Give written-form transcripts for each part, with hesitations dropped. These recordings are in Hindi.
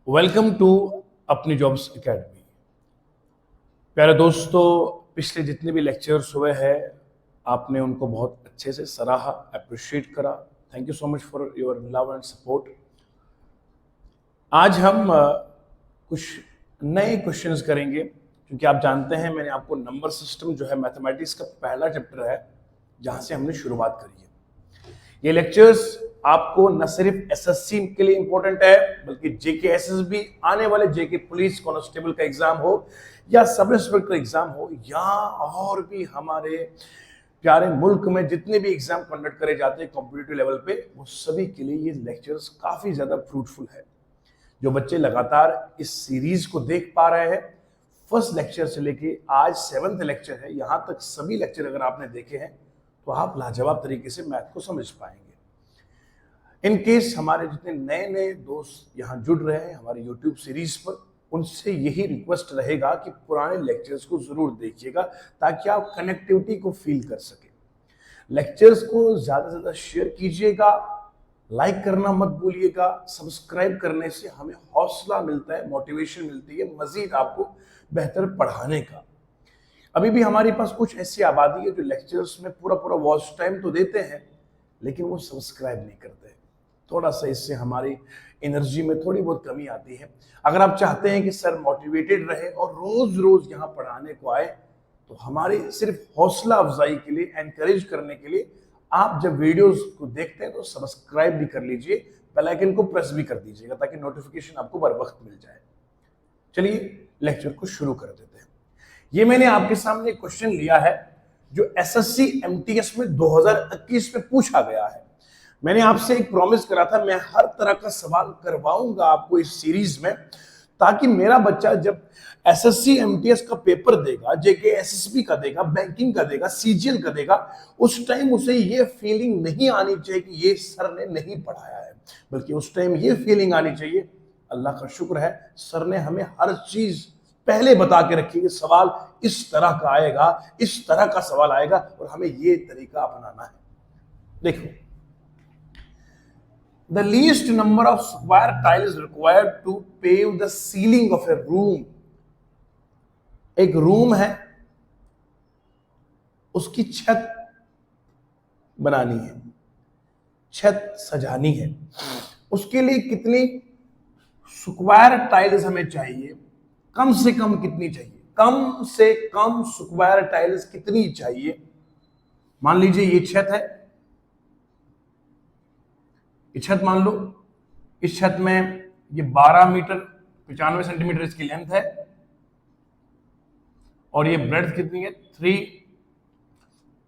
वेलकम टू अपनी जॉब्स एकेडमी। प्यारे दोस्तों, पिछले जितने भी लेक्चर्स हुए हैं आपने उनको बहुत अच्छे से सराहा, अप्रिशिएट करा। Thank you so much for your love and support. आज हम कुछ नए क्वेश्चंस करेंगे क्योंकि आप जानते हैं मैंने आपको नंबर सिस्टम जो है मैथमेटिक्स का पहला चैप्टर है जहां से हमने शुरुआत करी है। ये लेक्चर्स आपको न सिर्फ एसएससी के लिए इंपॉर्टेंट है बल्कि जेके एसएसबी, आने वाले जेके पुलिस कांस्टेबल का एग्जाम हो या सब इंस्पेक्टर का एग्जाम हो या और भी हमारे प्यारे मुल्क में जितने भी एग्जाम कंडक्ट करे जाते हैं कॉम्पिटिटिव लेवल पे, वो सभी के लिए ये लेक्चर्स काफी ज्यादा फ्रूटफुल है। जो बच्चे लगातार इस सीरीज को देख पा रहे हैं, फर्स्ट लेक्चर से लेके आज 7th लेक्चर है, यहां तक सभी लेक्चर अगर आपने देखे हैं तो आप लाजवाब तरीके से मैथ को समझ पाएंगे। इन केस हमारे जितने नए नए दोस्त यहाँ जुड़ रहे हैं हमारे यूट्यूब सीरीज पर, उनसे यही रिक्वेस्ट रहेगा कि पुराने लेक्चर्स को जरूर देखिएगा ताकि आप कनेक्टिविटी को फील कर सके। लेक्चर्स को ज्यादा से ज्यादा शेयर कीजिएगा, लाइक करना मत भूलिएगा। सब्सक्राइब करने से हमें हौसला मिलता है, मोटिवेशन मिलती है मजीद आपको बेहतर पढ़ाने का। अभी भी हमारे पास कुछ ऐसी आबादी है जो लेक्चर्स में पूरा पूरा वॉच टाइम तो देते हैं लेकिन वो सब्सक्राइब नहीं करते। थोड़ा सा इससे हमारी एनर्जी में थोड़ी बहुत कमी आती है। अगर आप चाहते हैं कि सर मोटिवेटेड रहे और रोज रोज यहाँ पढ़ाने को आए तो हमारी सिर्फ हौसला अफजाई के लिए, एनकरेज करने के लिए आप जब वीडियोस को देखते हैं तो सब्सक्राइब भी कर लीजिए, बेल आइकन को प्रेस भी कर दीजिएगा ताकि नोटिफिकेशन आपको बर वक्त मिल जाए। चलिए लेक्चर को शुरू कर देते हैं। ये मैंने आपके सामने क्वेश्चन लिया है जो एसएससी एमटीएस में 2021 में पूछा गया है। मैंने आपसे एक प्रॉमिस करा था, मैं हर तरह का सवाल करवाऊंगा आपको इस सीरीज में ताकि मेरा बच्चा जब एसएससी एमटीएस का पेपर देगा, जेके एसएसबी का देगा, बैंकिंग का देगा, सीजीएल का देगा, उस टाइम उसे ये फीलिंग नहीं आनी चाहिए कि ये सर ने नहीं पढ़ाया है, बल्कि उस टाइम ये फीलिंग आनी चाहिए अल्लाह का शुक्र है सर ने हमें हर चीज पहले बता के रखी है। सवाल इस तरह का आएगा, इस तरह का सवाल आएगा और हमें ये तरीका अपनाना है। देखो, the least number of square tiles required to pave the ceiling of a room। एक रूम है, उसकी छत बनानी है, छत सजानी है, उसके लिए कितनी स्क्वायर टाइल्स हमें चाहिए, कम से कम कितनी चाहिए, कम से कम स्क्वायर टाइल्स कितनी चाहिए। मान लीजिए ये छत है, ये छत मान लो, इस छत में ये 12 मीटर 95 सेंटीमीटर इसकी लेंथ है और ये ब्रेड्थ कितनी है, 3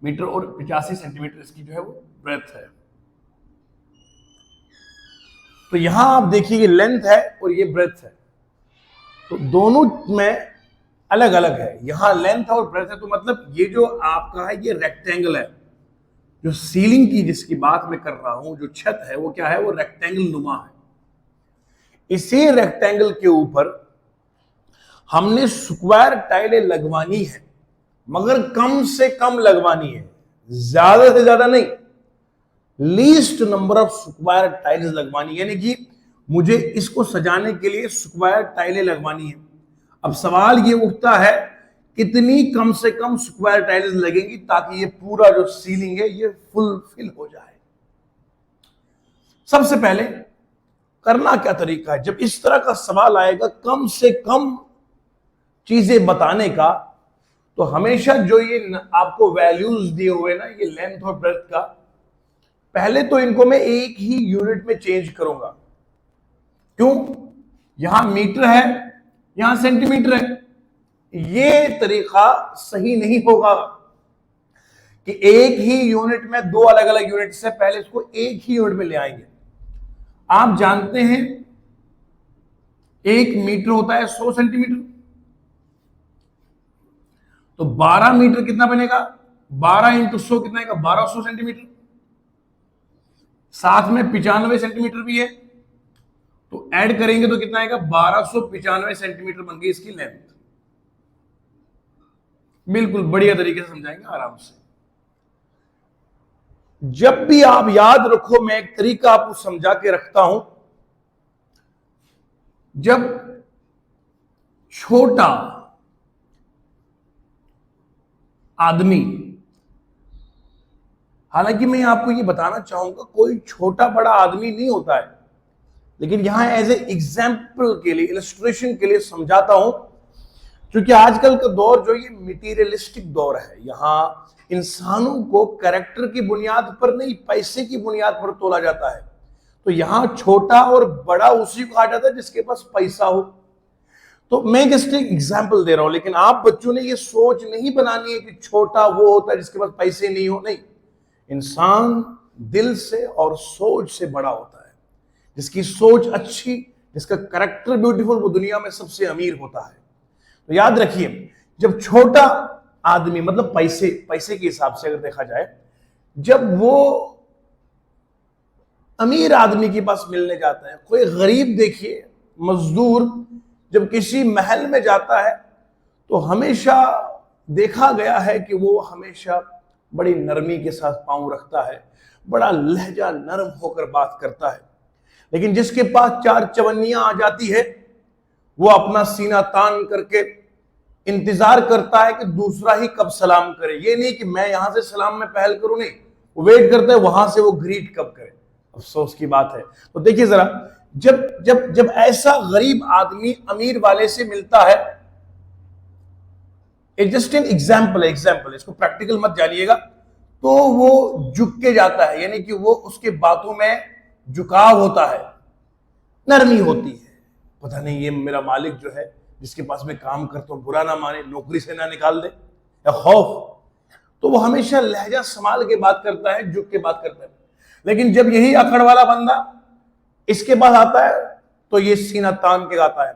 मीटर और 85 सेंटीमीटर इसकी जो है वो ब्रेड्थ है। तो यहां आप देखिए ये लेंथ है और ये ब्रेड्थ है, तो दोनों में अलग अलग है। यहां लेंथ और ब्रेड्थ है तो मतलब ये जो आपका है ये रेक्टेंगल है। जो सीलिंग की जिसकी बात मैं कर रहा हूं, जो छत है वो क्या है, वो रेक्टेंगल नुमा है। इसी रेक्टेंगल के ऊपर हमने स्क्वायर टाइलें लगवानी है, मगर कम से कम लगवानी है, ज्यादा से ज्यादा नहीं। Least number of square tiles लगवानी, यानी कि मुझे इसको सजाने के लिए स्क्वायर टाइलें लगवानी है। अब सवाल ये उठता है कितनी कम से कम स्क्वायर टाइल्स लगेंगी ताकि ये पूरा जो सीलिंग है ये फुलफिल हो जाए। सबसे पहले करना क्या तरीका है, जब इस तरह का सवाल आएगा कम से कम चीजें बताने का, तो हमेशा जो ये आपको वैल्यूज दिए हुए ना, ये लेंथ और ब्रेड्थ का, पहले तो इनको मैं एक ही यूनिट में चेंज करूंगा। क्यों? यहां मीटर है, यहां सेंटीमीटर है। ये तरीका सही नहीं होगा कि एक ही यूनिट में दो अलग अलग यूनिट से, पहले इसको एक ही यूनिट में ले आएंगे। आप जानते हैं 1 मीटर होता है 100 सेंटीमीटर, तो 12 मीटर कितना बनेगा, 12 इंटू 100 कितना आएगा, 1200 सेंटीमीटर। साथ में 95 सेंटीमीटर भी है, तो ऐड करेंगे तो कितना आएगा, 1295 सेंटीमीटर बन गई इसकी लेंथ। बिल्कुल बढ़िया तरीके से समझाएंगे आराम से। जब भी आप याद रखो, मैं एक तरीका आपको समझा के रखता हूं, जब छोटा आदमी, हालांकि मैं आपको ये बताना चाहूंगा कोई छोटा बड़ा आदमी नहीं होता है, लेकिन यहां एज ए एग्जाम्पल के लिए, इलस्ट्रेशन के लिए समझाता हूं, क्योंकि आजकल का दौर जो ये मटीरियलिस्टिक दौर है, यहां इंसानों को कैरेक्टर की बुनियाद पर नहीं, पैसे की बुनियाद पर तोला जाता है। तो यहां छोटा और बड़ा उसी को कहा जाता है जिसके पास पैसा हो। तो मैं जस्ट एक एग्जाम्पल दे रहा हूं, लेकिन आप बच्चों ने ये सोच नहीं बनानी है कि छोटा वो होता है जिसके पास पैसे नहीं हो। नहीं, इंसान दिल से और सोच से बड़ा होता है। जिसकी सोच अच्छी, जिसका कैरेक्टर ब्यूटीफुल, वो दुनिया में सबसे अमीर होता है। तो याद रखिए, जब छोटा आदमी, मतलब पैसे के हिसाब से अगर देखा जाए, जब वो अमीर आदमी के पास मिलने जाता है, कोई गरीब देखिए, मजदूर जब किसी महल में जाता है तो हमेशा देखा गया है कि वो हमेशा बड़ी नरमी के साथ पांव रखता है, बड़ा लहजा नरम होकर बात करता है। लेकिन जिसके पास चार चवन्नियां आ जाती है, वो अपना सीना तान करके इंतजार करता है कि दूसरा ही कब सलाम करे। ये नहीं कि मैं यहां से सलाम में पहल करूं, नहीं, वो वेट करता है वहां से वो ग्रीट कब करे। अफसोस की बात है। तो देखिए जरा, जब जब जब ऐसा गरीब आदमी अमीर वाले से मिलता है, जस्ट एन एग्जाम्पल इसको प्रैक्टिकल मत जानिएगा, तो वो झुक के जाता है, यानी कि वो उसके बातों में झुकाव होता है, नरमी होती है। पता नहीं ये मेरा मालिक जो है, जिसके पास मैं काम करता हूं, बुरा ना माने, नौकरी से ना निकाल दे, या खौफ। तो वो हमेशा लहजा संभाल के बात करता है, झुक के बात करता है। लेकिन जब यही अकड़ वाला बंदा इसके पास आता है तो ये सीना तान के गाता है।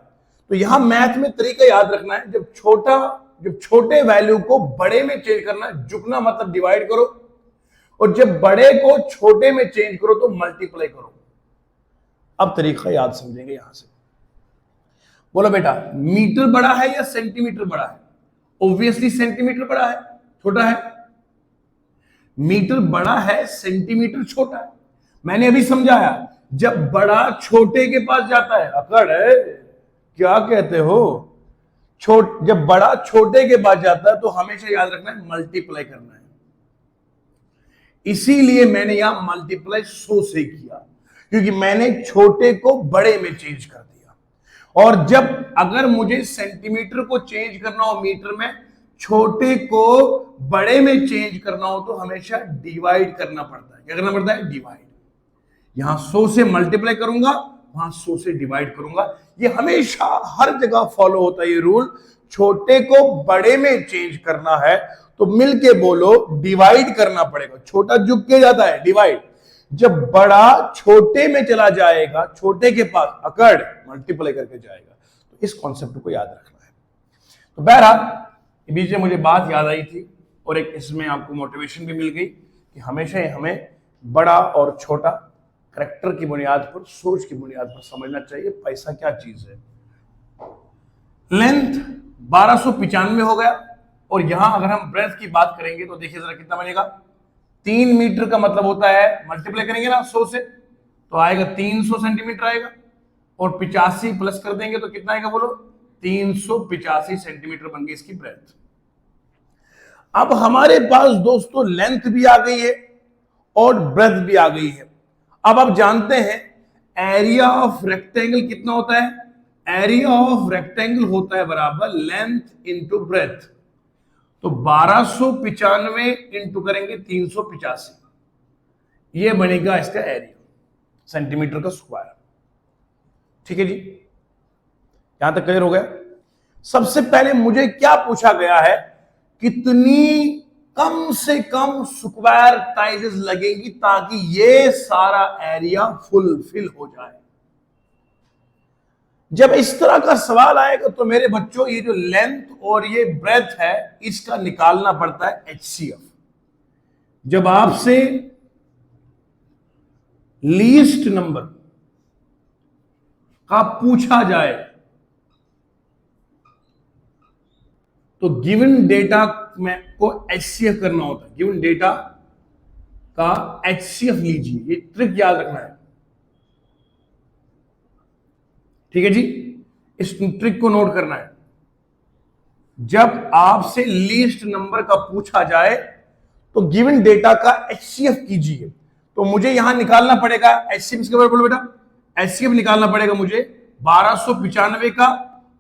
तो यहां मैथ में तरीका याद रखना है, जब छोटे वैल्यू को बड़े में चेंज करना है, झुकना मतलब डिवाइड करो, और जब बड़े को छोटे में चेंज करो तो मल्टीप्लाई करो। अब तरीका याद समझेंगे यहां से। बोलो बेटा, मीटर बड़ा है या सेंटीमीटर बड़ा है? ऑब्वियसली सेंटीमीटर बड़ा है, छोटा है। मीटर बड़ा है, सेंटीमीटर छोटा है। मैंने अभी समझाया, जब बड़ा छोटे के पास जाता है, अकड़ है, क्या कहते हो, जब बड़ा छोटे के पास जाता है तो हमेशा याद रखना है मल्टीप्लाई करना है। इसीलिए मैंने यहां मल्टीप्लाई 100 से किया, क्योंकि मैंने छोटे को बड़े में चेंज कर दिया। और जब अगर मुझे सेंटीमीटर को चेंज करना हो मीटर में, छोटे को बड़े में चेंज करना हो, तो हमेशा डिवाइड करना पड़ता है। क्या करना पड़ता है? डिवाइड। यहां 100 से मल्टीप्लाई करूंगा, वहां 100 से डिवाइड करूंगा। ये हमेशा हर जगह फॉलो होता है ये रूल। छोटे को बड़े में चेंज करना है तो मिलके बोलो डिवाइड करना पड़ेगा। छोटा झुक के जाता है, डिवाइड। जब बड़ा छोटे में चला जाएगा, छोटे के पास, अकड़, मल्टीप्लाई करके जाएगा। तो इस कॉन्सेप्ट को याद रखना है। तो बहरहाल बीच में मुझे बात याद आई थी, और एक इसमें आपको मोटिवेशन भी मिल गई कि हमेशा हमें बड़ा और छोटा कैरेक्टर की बुनियाद पर, सोच की बुनियाद पर समझना चाहिए। पैसा क्या चीज है। लेंथ 1295 हो गया, और यहां अगर हम ब्रेथ की बात करेंगे तो देखिए जरा कितना बनेगा। 3 मीटर का मतलब होता है, मल्टीप्लाई करेंगे ना 100 से, तो आएगा 300 सेंटीमीटर आएगा, और 85 प्लस कर देंगे तो कितना आएगा बोलो? 385 सेंटीमीटर बन गई इसकी ब्रेथ। अब हमारे पास दोस्तों लेंथ भी आ गई है और ब्रेथ भी आ गई है। अब आप जानते हैं एरिया ऑफ रेक्टेंगल कितना होता है? एरिया ऑफ रेक्टेंगल होता है बराबर लेंथ इंटू ब्रेथ। तो 1295 इंटू करेंगे 385, ये बनेगा इसका एरिया, सेंटीमीटर का स्क्वायर। ठीक है जी, यहां तक क्लियर हो गया। सबसे पहले मुझे क्या पूछा गया है, कितनी कम से कम स्क्वायर टाइल्स लगेंगी ताकि ये सारा एरिया फुलफिल हो जाए। जब इस तरह का सवाल आएगा तो मेरे बच्चों, ये जो लेंथ और ये ब्रेथ है, इसका निकालना पड़ता है एचसीएफ। जब आपसे लीस्ट नंबर का पूछा जाए तो गिवन डेटा में को एचसीएफ करना होता है। गिवन डेटा का एचसीएफ लीजिए, ये ट्रिक याद रखना है। ठीक है जी। इस ट्रिक को नोट करना है। जब आपसे लीस्ट नंबर का पूछा जाए तो गिवन डेटा का एचसीएफ कीजिए। तो मुझे यहां निकालना पड़ेगा एचसीएफ, इसके बारे में बोलो बेटा। एचसीएफ निकालना पड़ेगा मुझे 1295 का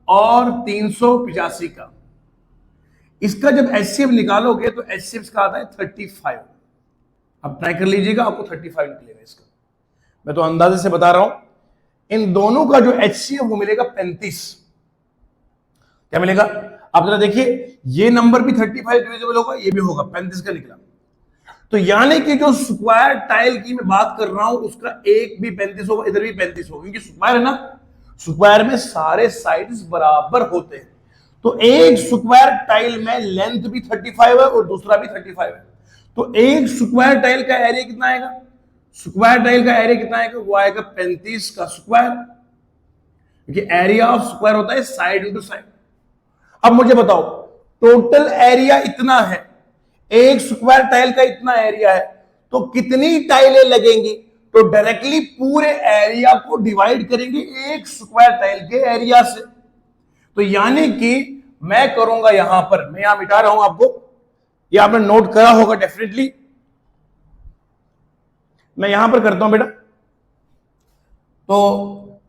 और 385 का। इसका जब एचसीएफ निकालोगे तो एचसीएफ का आता है 35। अब ट्राई कर लीजिएगा, आपको 35 निकलेगा इसका। मैं तो अंदाजे से बता रहा हूं, इन दोनों का जो एचसीएफ वो मिलेगा 35। क्या मिलेगा? आप जरा देखिए, ये नंबर भी 35 डिविजिबल होगा, ये भी होगा, 35 का निकला। तो यानी कि जो स्क्वायर टाइल की मैं बात कर रहा हूं उसका एक भी 35 होगा, इधर भी 35 होगा, क्योंकि स्क्वायर है ना, स्क्वायर में सारे साइड्स बराबर होते हैं। तो एक स्क्वायर टाइल में लेंथ भी 35 है और दूसरा भी 35 है। तो एक स्क्वायर टाइल का एरिया कितना आएगा? स्क्वायर टाइल का एरिया कितना आएगा? वो आएगा 35 का स्क्वायर, क्योंकि एरिया ऑफ स्क्वायर होता है साइड इंटू साइड। अब मुझे बताओ, टोटल एरिया इतना है, एक स्क्वायर टाइल का इतना एरिया है, तो कितनी टाइलें लगेंगी? तो डायरेक्टली पूरे एरिया को डिवाइड करेंगे एक स्क्वायर टाइल के एरिया से। तो यानी कि मैं करूंगा यहां पर, मैं यहां मिटा रहा हूं आपको, ये आपने नोट करा होगा डेफिनेटली। मैं यहां पर करता हूं बेटा, तो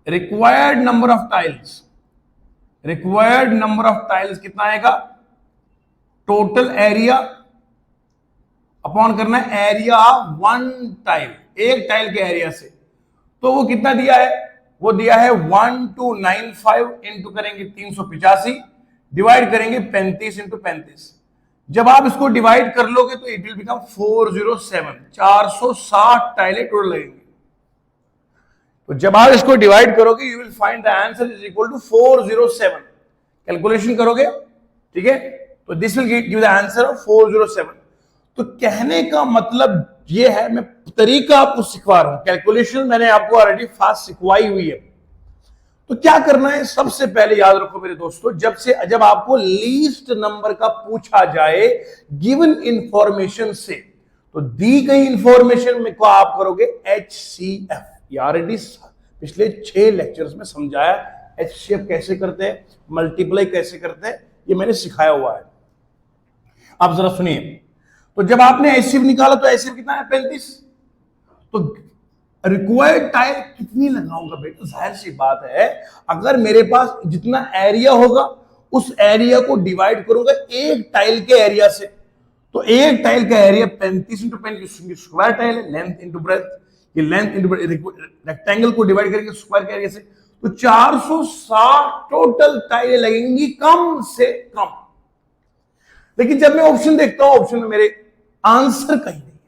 required number of tiles, required number of tiles कितना आएगा? टोटल एरिया अपॉन करना है एरिया वन टाइल, एक टाइल के एरिया से। तो वो कितना दिया है? वो दिया है 1295 इंटू करेंगे 385, डिवाइड करेंगे 35 इंटू 35। जब आप इसको डिवाइड कर लोगे तो इट विल बिकम 407, 460 टाइलें टोटल लगेंगी। तो जब आप इसको डिवाइड करोगे you will find the answer is equal to 407। Calculation करोगे, ठीक है, तो this will give the answer of 407। तो कहने का मतलब ये है, मैं तरीका आपको सिखा रहा हूं, कैलकुलेशन मैंने आपको ऑलरेडी फास्ट सिखवाई हुई है। तो क्या करना है? सबसे पहले याद रखो मेरे दोस्तों, जब आपको लीस्ट नंबर का पूछा जाए गिवन इंफॉर्मेशन से, तो दी गई इंफॉर्मेशन में को आप करोगे एचसीएफ। ये ऑलरेडी पिछले 6 लेक्चर्स में समझाया एचसीएफ कैसे करते हैं, मल्टीप्लाई कैसे करते हैं, ये मैंने सिखाया हुआ है। आप जरा सुनिए, तो जब आपने एचसीएफ निकाला तो एचसीएफ कितना है? 35। तो रिक्वायर्ड टाइल कितनी लगाऊंगा बेटा? जाहिर सी बात है, अगर मेरे पास जितना एरिया होगा उस एरिया को डिवाइड करूंगा एक टाइल के एरिया से। तो एक टाइल का एरिया 35 इंटू 35 स्क्वायर टाइल है, लेंथ इंटू ब्रेथ, ये लेंथ इंटू रेक्टेंगल को डिवाइड करेंगे स्क्वायर के एरिया से। तो 460 टोटल टाइलें लगेंगी कम से कम। लेकिन जब मैं ऑप्शन देखता हूं, ऑप्शन में मेरे आंसर कहीं नहीं है।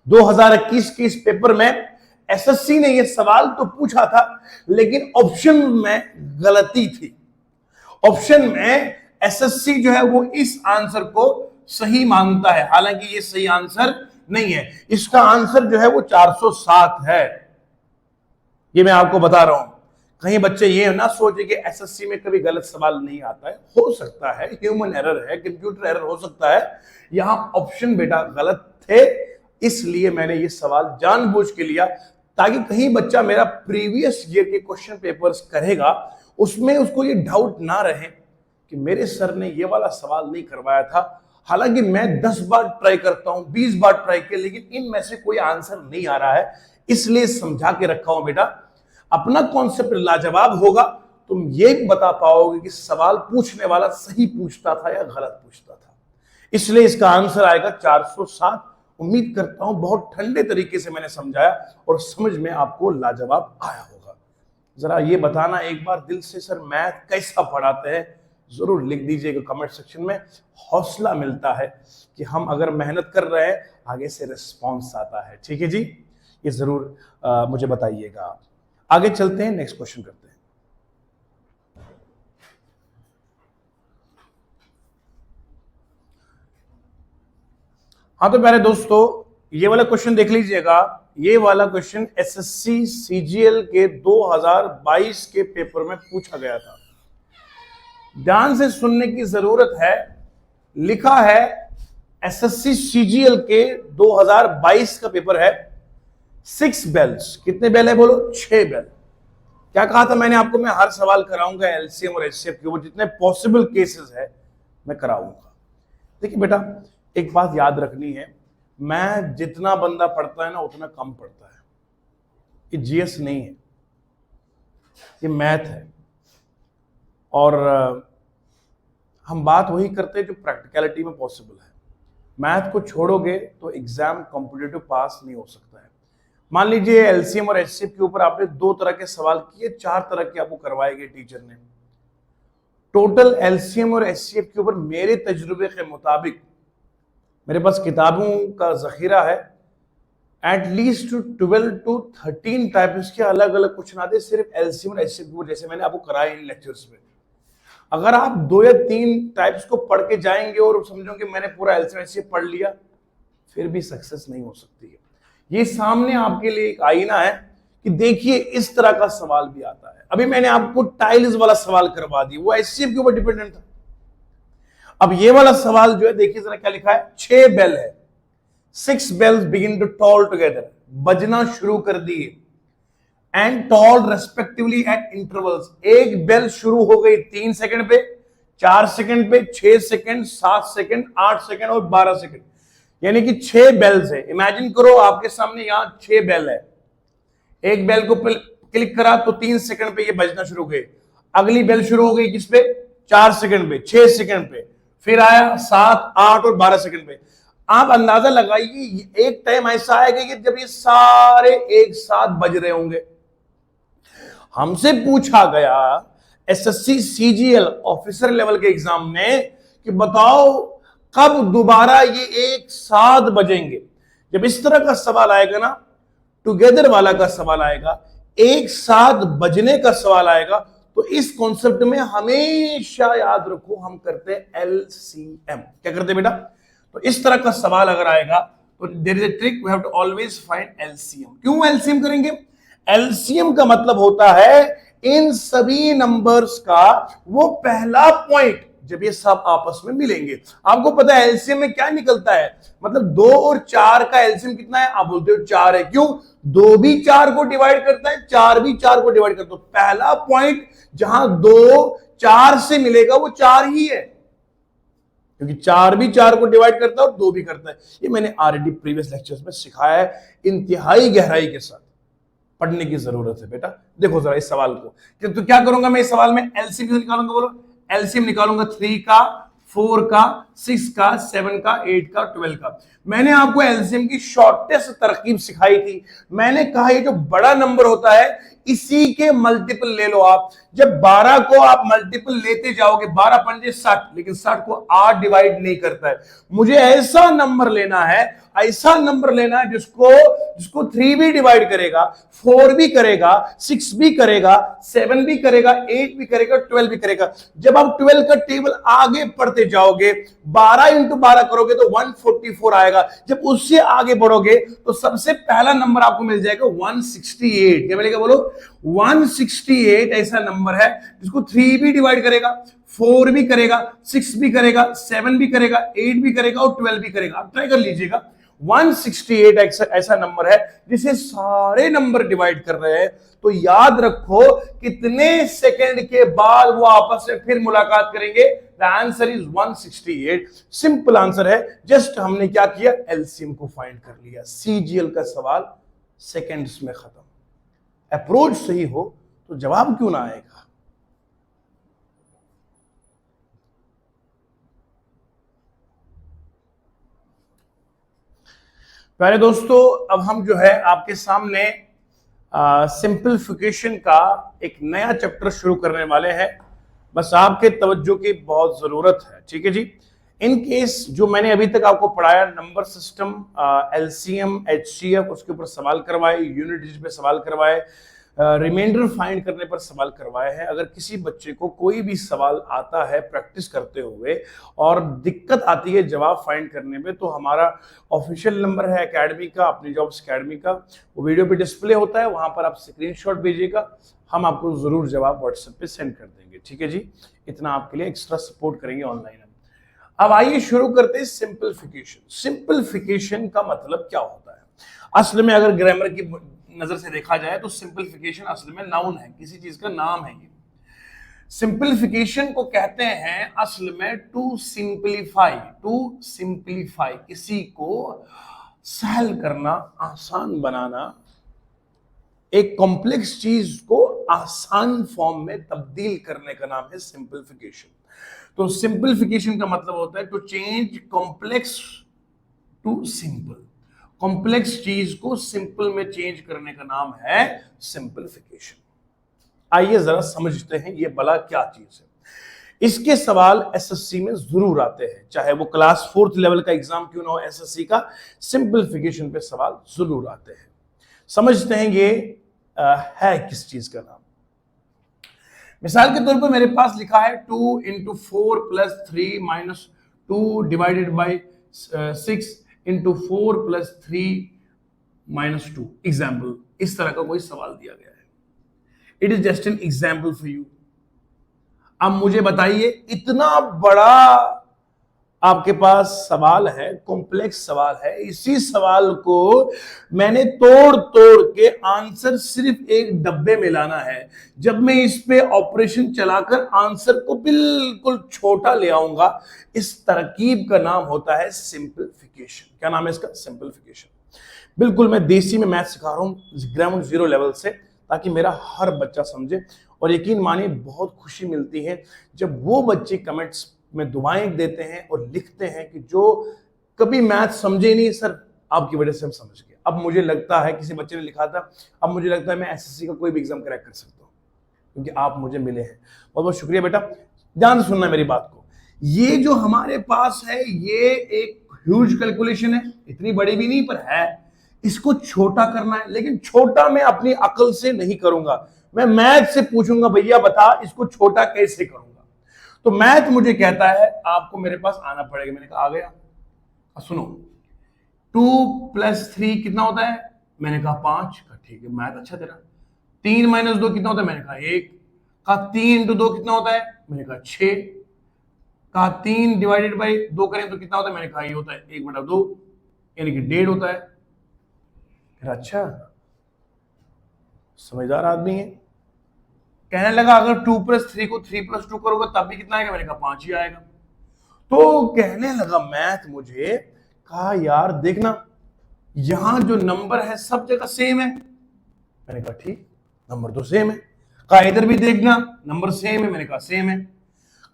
2021 के इस पेपर में एसएससी ने यह सवाल तो पूछा था, लेकिन ऑप्शन में गलती थी। ऑप्शन में एसएससी जो है वो इस आंसर को सही मानता है, हालांकि ये सही आंसर नहीं है। इसका आंसर जो है वो 407 है। ये मैं आपको बता रहा हूं, कहीं बच्चे ये ना सोचे कि एसएससी में कभी गलत सवाल नहीं आता है। हो सकता है, ह्यूमन एरर है, कंप्यूटर एरर हो सकता है। यहां ऑप्शन बेटा गलत थे, इसलिए मैंने ये सवाल जानबूझ के लिया, ताकि कहीं बच्चा मेरा प्रीवियस ईयर के क्वेश्चन पेपर्स करेगा, उसमें उसको ये डाउट ना रहे कि मेरे सर ने ये वाला सवाल नहीं करवाया था। हालांकि मैं 10 बार ट्राई करता हूं, 20 बार ट्राई किया, लेकिन इनमें से कोई आंसर नहीं आ रहा है। इसलिए समझा के रखा हूं बेटा, अपना कॉन्सेप्ट लाजवाब होगा, तुम ये बता पाओगे कि सवाल पूछने वाला सही पूछता था या गलत पूछता था। इसलिए इसका आंसर आएगा 407। उम्मीद करता हूं बहुत ठंडे तरीके से मैंने समझाया और समझ में आपको लाजवाब आया होगा। जरा ये बताना एक बार दिल से, सर मैथ कैसा पढ़ाते हैं, जरूर लिख दीजिएगा कमेंट सेक्शन में। हौसला मिलता है कि हम अगर मेहनत कर रहे हैं आगे से रिस्पॉन्स आता है। ठीक है जी, ये जरूर मुझे बताइएगा। आगे चलते हैं, नेक्स्ट क्वेश्चन करते हैं। हाँ तो प्यारे दोस्तों, ये वाला क्वेश्चन देख लीजिएगा। ये वाला क्वेश्चन एसएससी सीजीएल के 2022 के पेपर में पूछा गया था। ध्यान से सुनने की जरूरत है। लिखा है एसएससी सीजीएल के 2022 का पेपर है, 6 बेल्स। कितने बेल है बोलो? 6 बेल। क्या कहा था मैंने आपको, मैं हर सवाल कराऊंगा एलसीएम और एचसीएफ के ऊपर, जितने पॉसिबल केसेस है मैं कराऊंगा। देखिए बेटा, एक बात याद रखनी है, मैं जितना बंदा पढ़ता है ना उतना कम पढ़ता है। ये जीएस नहीं है, ये मैथ है। और हम बात वही करते हैं जो प्रैक्टिकलिटी में पॉसिबल है। मैथ को छोड़ोगे तो एग्जाम कॉम्पिटिटिव पास नहीं हो सकता है। मान लीजिए एलसीएम और एचसीएफ के ऊपर आपने 2 तरह के सवाल किए, 4 तरह के आपको करवाए गए टीचर ने। टोटल एलसीएम और एचसीएफ के ऊपर मेरे तजुर्बे के मुताबिक, मेरे पास किताबों का जखीरा है, एटलीस्ट 12 to 13 टाइप्स के अलग अलग क्वेश्चन आते हैं सिर्फ एलसीएम और एचसीएफ के ऊपर, जैसे मैंने आपको कराया इन लेक्चर्स में। अगर आप 2 या 3 टाइप्स को पढ़ के जाएंगे और समझोगे मैंने पूरा एलसीएम एचसीएफ पढ़ लिया, फिर भी सक्सेस नहीं हो सकती है। ये सामने आपके लिए एक आईना है कि देखिए इस तरह का सवाल भी आता है। अभी मैंने आपको टाइल्स वाला सवाल करवा दिया, वो एचसीएफ के ऊपर डिपेंडेंट था। अब ये वाला सवाल जो है, देखिए जरा क्या लिखा है, 6 बेल है, 6 bells begin to toll together, बजना शुरू कर दिए, and tall respectively eight intervals. एक बेल शुरू हो गई 3 सेकंड पे, 4 सेकंड पे, 6 सेकंड, 7 सेकंड, 8 सेकंड और 12 सेकंड, यानी कि 6 बेल्स है। इमेजिन करो आपके सामने यहां 6 बेल है, एक बेल को क्लिक करा तो 3 सेकंड पे ये बजना शुरू हो गई, अगली बेल शुरू हो गई किस पे, 4 सेकंड पे, 6 सेकंड पे, फिर आया 7, 8 और 12 सेकंड पे। आप अंदाजा लगाइए एक टाइम ऐसा आएगा कि जब ये सारे एक साथ बज रहे होंगे। हमसे पूछा गया एसएससी सीजीएल ऑफिसर लेवल के एग्जाम में कि बताओ कब दोबारा ये एक साथ बजेंगे। जब इस तरह का सवाल आएगा ना, टुगेदर वाला का सवाल आएगा, एक साथ बजने का सवाल आएगा, तो इस कॉन्सेप्ट में हमेशा याद रखो हम करते हैं एलसीएम। क्या करते हैं बेटा? तो इस तरह का सवाल अगर आएगा तो there is a trick, we have to always find LCM. क्यों एलसीएम करेंगे? एलसीएम का मतलब होता है इन सभी नंबर्स का वो पहला पॉइंट जब ये सब आपस में मिलेंगे। आपको पता है एलसीएम में क्या निकलता है, मतलब 2 और 4 का एलसीएम कितना है? आप बोलते हो 4 है। क्यों? 2 भी 4 को डिवाइड करता है, 4 भी 4 को डिवाइड करता है। तो पहला पॉइंट जहां 2 4 से मिलेगा वो 4 ही है, क्योंकि 4 भी 4 को डिवाइड करता है और 2 भी करता है। ये मैंने ऑलरेडी प्रीवियस लेक्चर्स में सिखाया है, इंतहाई गहराई के साथ पढ़ने की जरूरत है बेटा। देखो जरा इस सवाल को, तो क्या करूंगा मैं इस सवाल में? एलसीएम निकालूंगा। बोलो एलसीएम निकालूंगा 3 का, 4 का, 6 का, 7 का, 8 का, 12 का। मैंने आपको एलसीएम की शॉर्टेस्ट तरकीब सिखाई थी। मैंने कहा ये जो बड़ा नंबर होता है इसी के मल्टीपल ले लो आप। जब 12 को आप मल्टीपल लेते जाओगे, 12 पंजे 60, लेकिन 60 को 8 डिवाइड नहीं करता है। मुझे ऐसा नंबर लेना है, ऐसा नंबर लेना है जिसको 3 भी डिवाइड करेगा, 4 भी करेगा, 6 भी करेगा, 7 भी करेगा, 8 भी करेगा, 12 भी करेगा। जब आप 12 का टेबल आगे पढ़ते जाओगे, 12 इंटू 12 करोगे तो 144 आएगा। जब उससे आगे बढ़ोगे तो सबसे पहला नंबर आपको मिल जाएगा 168। क्या मिलेगा? बोलो 168 ऐसा नंबर है जिसको 3 भी डिवाइड करेगा, 4 भी करेगा, 6 भी करेगा, 7 भी करेगा, 8 भी करेगा और 12 भी करेगा। आप ट्राई कर लीजिएगा। 168 ऐसा नंबर है जिसे सारे नंबर डिवाइड कर रहे हैं। तो याद रखो कितने सेकंड के बाद वो आपस में फिर मुलाकात करेंगे? The answer is 168। Simple answer है, जस्ट हमने क्या किया, एलसीएम को फाइंड कर लिया। सीजीएल का सवाल सेकंड्स में खत्म। अप्रोच सही हो तो जवाब क्यों ना आएगा? प्यारे दोस्तों, अब हम जो है आपके सामने सिंपलीफिकेशन का एक नया चैप्टर शुरू करने वाले हैं। बस आपके तवज्जो की बहुत जरूरत है, ठीक है जी। इन केस जो मैंने अभी तक आपको पढ़ाया, नंबर सिस्टम, एलसीएम, एचसीएफ, उसके ऊपर सवाल करवाए, यूनिट डिजिट पे सवाल करवाए, रिमाइंडर फाइंड करने पर सवाल करवाए हैं। अगर किसी बच्चे को कोई भी सवाल आता है प्रैक्टिस करते हुए और दिक्कत आती है जवाब फाइंड करने में, तो हमारा ऑफिशियल नंबर है एकेडमी का, अपनी जॉब्स एकेडमी का, वो वीडियो पे डिस्प्ले होता है, वहां पर आप स्क्रीनशॉट भेजिएगा, हम आपको जरूर जवाब व्हाट्सएप पे सेंड कर देंगे, ठीक है जी। इतना आपके लिए एक्स्ट्रा सपोर्ट करेंगे ऑनलाइन। अब आइए शुरू करते हैं सिंपलीफिकेशन। सिंपलीफिकेशन का मतलब क्या होता है? असल में अगर ग्रामर की नजर से देखा जाए तो सिंपलीफिकेशन असल में नाउन है, किसी चीज का नाम है। ये सिंपलीफिकेशन को कहते हैं असल में टू सिंपलीफाई, किसी को सहल करना, आसान बनाना, एक कॉम्प्लेक्स चीज को आसान फॉर्म में तब्दील करने का नाम है सिंपलीफिकेशन। तो सिंपलीफिकेशन का मतलब होता है to change complex to simple, complex चीज को सिंपल में चेंज करने का नाम है सिंपलीफिकेशन। आइए जरा समझते हैं ये भला क्या चीज है। इसके सवाल एसएससी में जरूर आते हैं, चाहे वो क्लास 4th लेवल का एग्जाम क्यों ना हो, एसएससी का सिंपलीफिकेशन पे सवाल जरूर आते हैं। समझते हैं ये है किस चीज का नाम। मिसाल के तौर पर मेरे पास लिखा है 2 into 4 plus 3 minus 2 divided by 6 into 4 plus 3 minus 2 example, इस तरह का कोई सवाल दिया गया है। It is just an example for you. अब मुझे बताइए, इतना बड़ा आपके पास सवाल है, कॉम्प्लेक्स सवाल है, इसी सवाल को मैंने तोड़ तोड़ के आंसर सिर्फ एक डब्बे में लाना है। जब मैं इस पे ऑपरेशन चलाकर आंसर को बिल्कुल छोटा ले आऊंगा, इस तरकीब का नाम होता है सिंपलीफिकेशन। क्या नाम है इसका? सिंपलीफिकेशन। बिल्कुल मैं देसी में मैथ सिखा रहा हूं ग्राउंड जीरो लेवल से, ताकि मेरा हर बच्चा समझे। और यकीन मानिए बहुत खुशी मिलती है जब वो बच्चे कमेंट्स में दुआएं देते हैं और लिखते हैं कि जो कभी मैथ समझे नहीं सर, आपकी वजह से हम समझ गए। अब मुझे लगता है, किसी बच्चे ने लिखा था, अब मुझे लगता है मैं एसएससी का कोई भी एग्जाम क्रैक कर सकता हूं क्योंकि आप मुझे मिले हैं। बहुत बहुत शुक्रिया बेटा। ध्यान से सुनना मेरी बात को। ये जो हमारे पास है ये एक ह्यूज कैलकुलेशन है, इतनी बड़ी भी नहीं पर है। इसको छोटा करना है, लेकिन छोटा मैं अपनी अकल से नहीं करूंगा, मैं मैथ से पूछूंगा भैया बता इसको छोटा कैसे करूंगा। तो मैथ मुझे कहता है आपको मेरे पास आना पड़ेगा। मैंने कहा आ गया। सुनो, 2 + 3 कितना होता है? मैंने कहा 5 का। ठीक है, मैथ अच्छा तेरा। 3 - 2 कितना होता है? मैंने कहा 1 का। 3 × 2 कितना होता है? मैंने कहा 6 का। 3 डिवाइडेड बाई 2 करें तो कितना होता है? मैंने कहा ये होता है 1/2, यानी कि 1.5 होता है। अच्छा, समझदार आदमी है। कहने लगा अगर 2 + 3 को 3 + 2 करोगे तब भी कितना आएगा? मैंने कहा 5 ही आएगा। तो कहने लगा मैथ मुझे, कहा यार देखना यहां जो नंबर है सब जगह सेम है। मैंने कहा ठीक, नंबर तो सेम है। कहा इधर भी देखना नंबर सेम है। मैंने कहा सेम है।